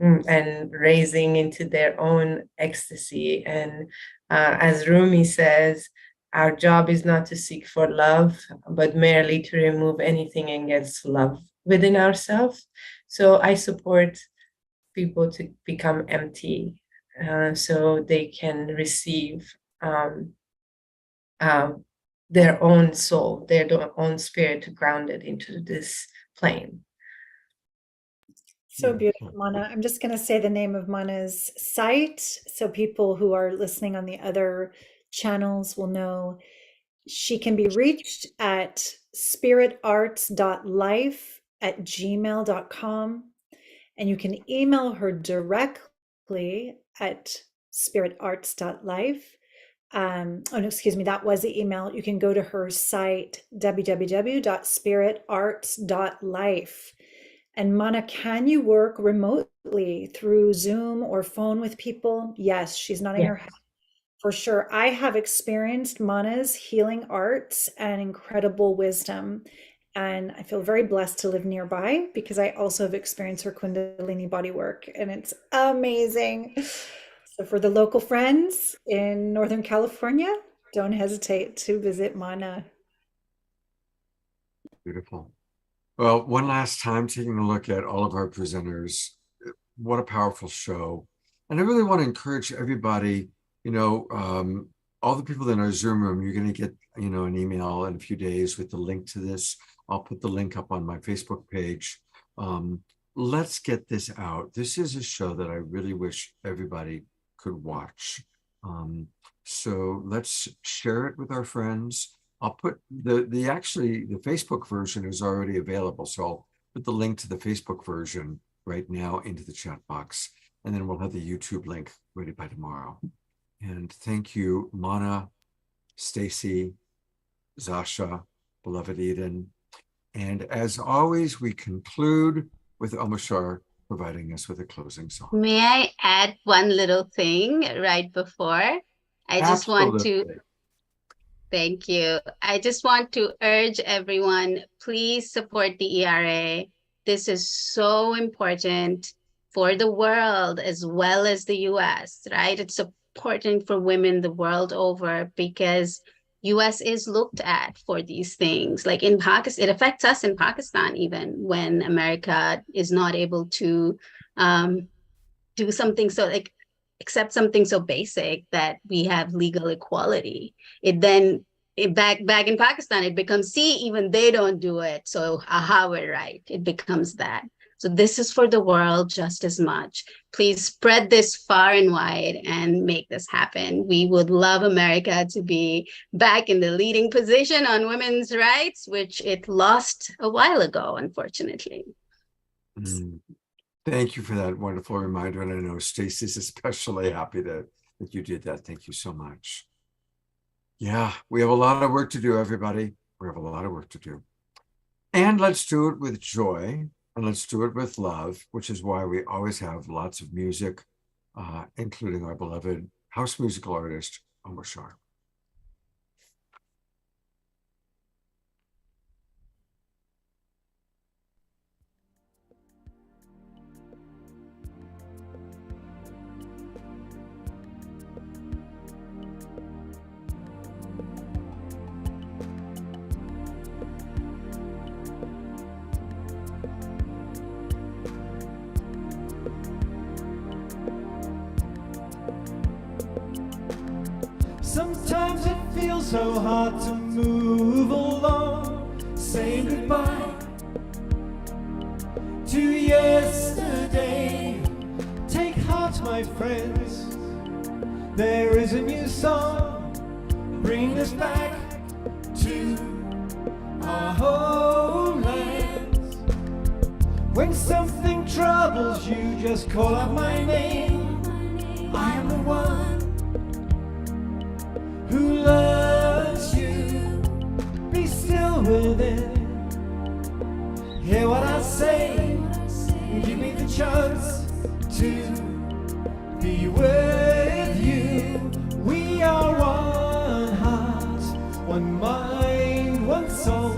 And raising into their own ecstasy. And as Rumi says, our job is not to seek for love, but merely to remove anything against love within ourselves. So I support people to become empty, so they can receive their own soul, their own spirit grounded into this plane. So beautiful, Mana. I'm just going to say the name of Mana's site so people who are listening on the other channels will know. She can be reached at spiritarts.life@gmail.com, and you can email her directly at spiritarts.life. Oh no, excuse me, that was the email. You can go to her site, www.spiritarts.life. And Mana, can you work remotely through Zoom or phone with people? Yes, she's nodding her head. For sure. I have experienced Mana's healing arts and incredible wisdom. And I feel very blessed to live nearby because I also have experienced her Kundalini body work, and it's amazing. So for the local friends in Northern California, don't hesitate to visit Mana. Beautiful. Well, one last time, taking a look at all of our presenters, what a powerful show. And I really want to encourage everybody, all the people in our Zoom room, you're going to get, an email in a few days with the link to this. I'll put the link up on my Facebook page. Let's get this out. This is a show that I really wish everybody could watch. So let's share it with our friends. I'll put the Facebook version is already available. So I'll put the link to the Facebook version right now into the chat box. And then we'll have the YouTube link ready by tomorrow. And thank you, Mana, Stacy, Zasha, beloved Eden. And as always, we conclude with Omashar providing us with a closing song. May I add one little thing right before? I just want to, thank you. I just want to urge everyone, please support the ERA. This is so important for the world as well as the US, right? It's important for women the world over because US is looked at for these things. Like in Pakistan, it affects us in Pakistan even when America is not able to do something accept something so basic that we have legal equality. Back in Pakistan, it becomes, see, even they don't do it. So, we're right. It becomes that. So this is for the world just as much. Please spread this far and wide and make this happen. We would love America to be back in the leading position on women's rights, which it lost a while ago, unfortunately. Thank you for that wonderful reminder. And I know Stacey's especially happy that you did that. Thank you so much. Yeah, we have a lot of work to do, everybody. We have a lot of work to do. And let's do it with joy. And let's do it with love, which is why we always have lots of music, including our beloved house musical artist, Omashar. Sometimes it feels so hard to move along, say goodbye to yesterday. Take heart, my friends, there is a new song, bring us back to our homelands. When something troubles you, just call out my name. I am the one who loves you. Be still within. Hear what I say, and give me the chance to be with you. We are one heart, one mind, one soul,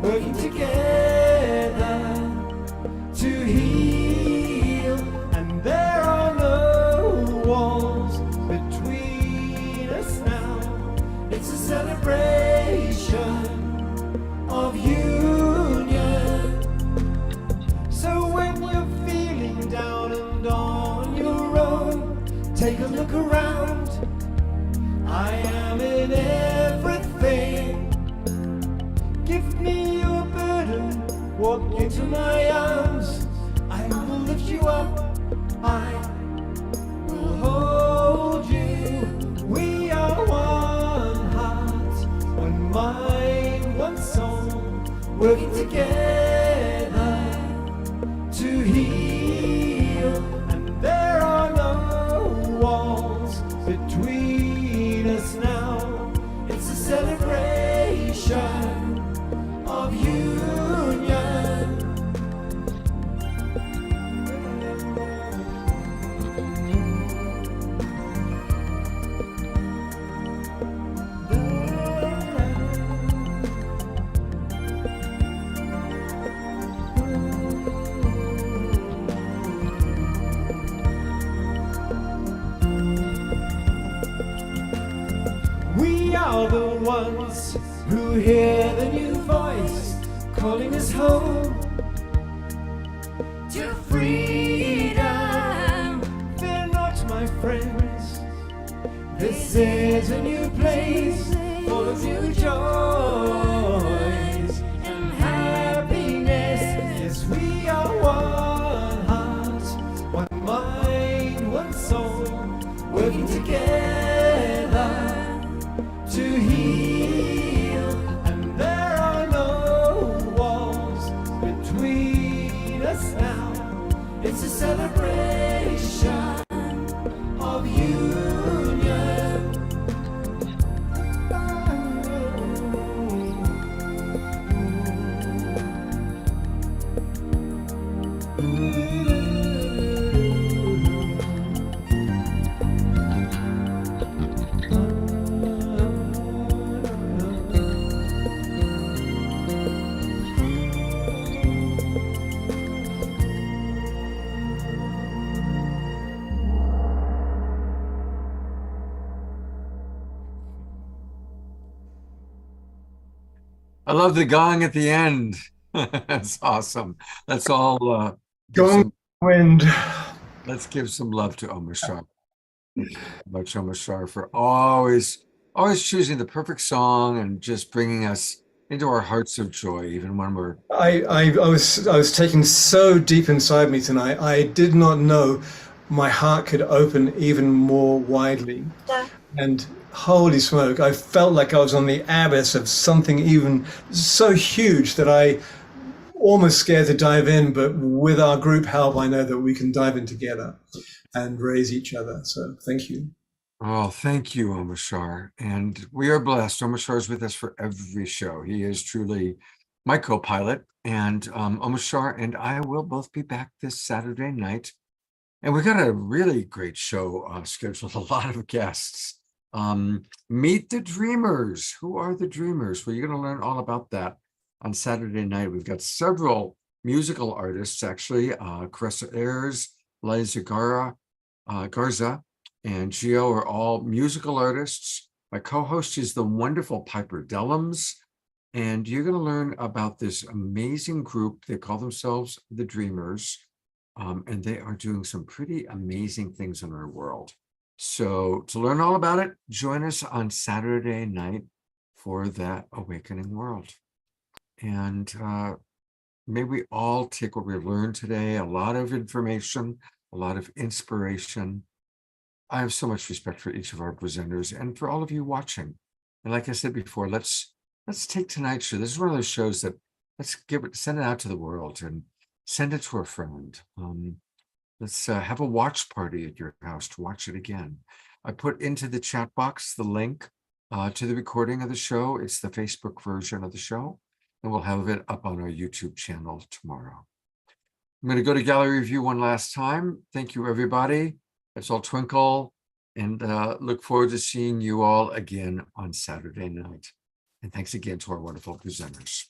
working together to heal. And there are no walls between us now. It's a celebration of union. So when you're feeling down and on your own, take a look around. I am in everything. Give me your burden, walk into my arms. I will lift you up, I will hold you. We are one heart, one mind, one soul, working together to heal. And there are no walls between us now. It's a celebration of union. We are the ones who hear the new voice calling us home to freedom. Fear not, my friends, this is a new place full of new joys and happiness. Yes, we are one heart, one mind, one soul, working together to heal. And there are no walls between us now. It's a celebration of union. I love the gong at the end. That's awesome. Let's all Gong wind. let's give some love to Omar Shah. Much Omar Shah for always choosing the perfect song and just bringing us into our hearts of joy, even when we're I was taken so deep inside me tonight. I did not know my heart could open even more widely. And holy smoke, I felt like I was on the abyss of something even so huge that I almost scared to dive in, but with our group help, I know that we can dive in together and raise each other. So thank you. Oh, thank you, Omar Shah. And we are blessed. Omar Shah is with us for every show. He is truly my co-pilot. And Omar Shah and I will both be back this Saturday night. And we got a really great show scheduled, a lot of guests. Meet the Dreamers. Who are the Dreamers? Well, you're going to learn all about that on Saturday night. We've got several musical artists, actually. Caressa Ayers, Liza Garza, and Gio are all musical artists. My co-host is the wonderful Piper Dellums. And you're going to learn about this amazing group. They call themselves the Dreamers. And they are doing some pretty amazing things in our world. So to learn all about it, join us on Saturday night for that awakening world. And may we all take what we learned today, a lot of information, a lot of inspiration. I have so much respect for each of our presenters and for all of you watching. And like I said before, let's let's take tonight's show. This is one of those shows that send it out to the world and send it to a friend. Let's have a watch party at your house to watch it again. I put into the chat box the link to the recording of the show. It's the Facebook version of the show, and we'll have it up on our YouTube channel tomorrow. I'm going to go to gallery view one last time. Thank you, everybody. It's all Twinkle, and look forward to seeing you all again on Saturday night. And thanks again to our wonderful presenters.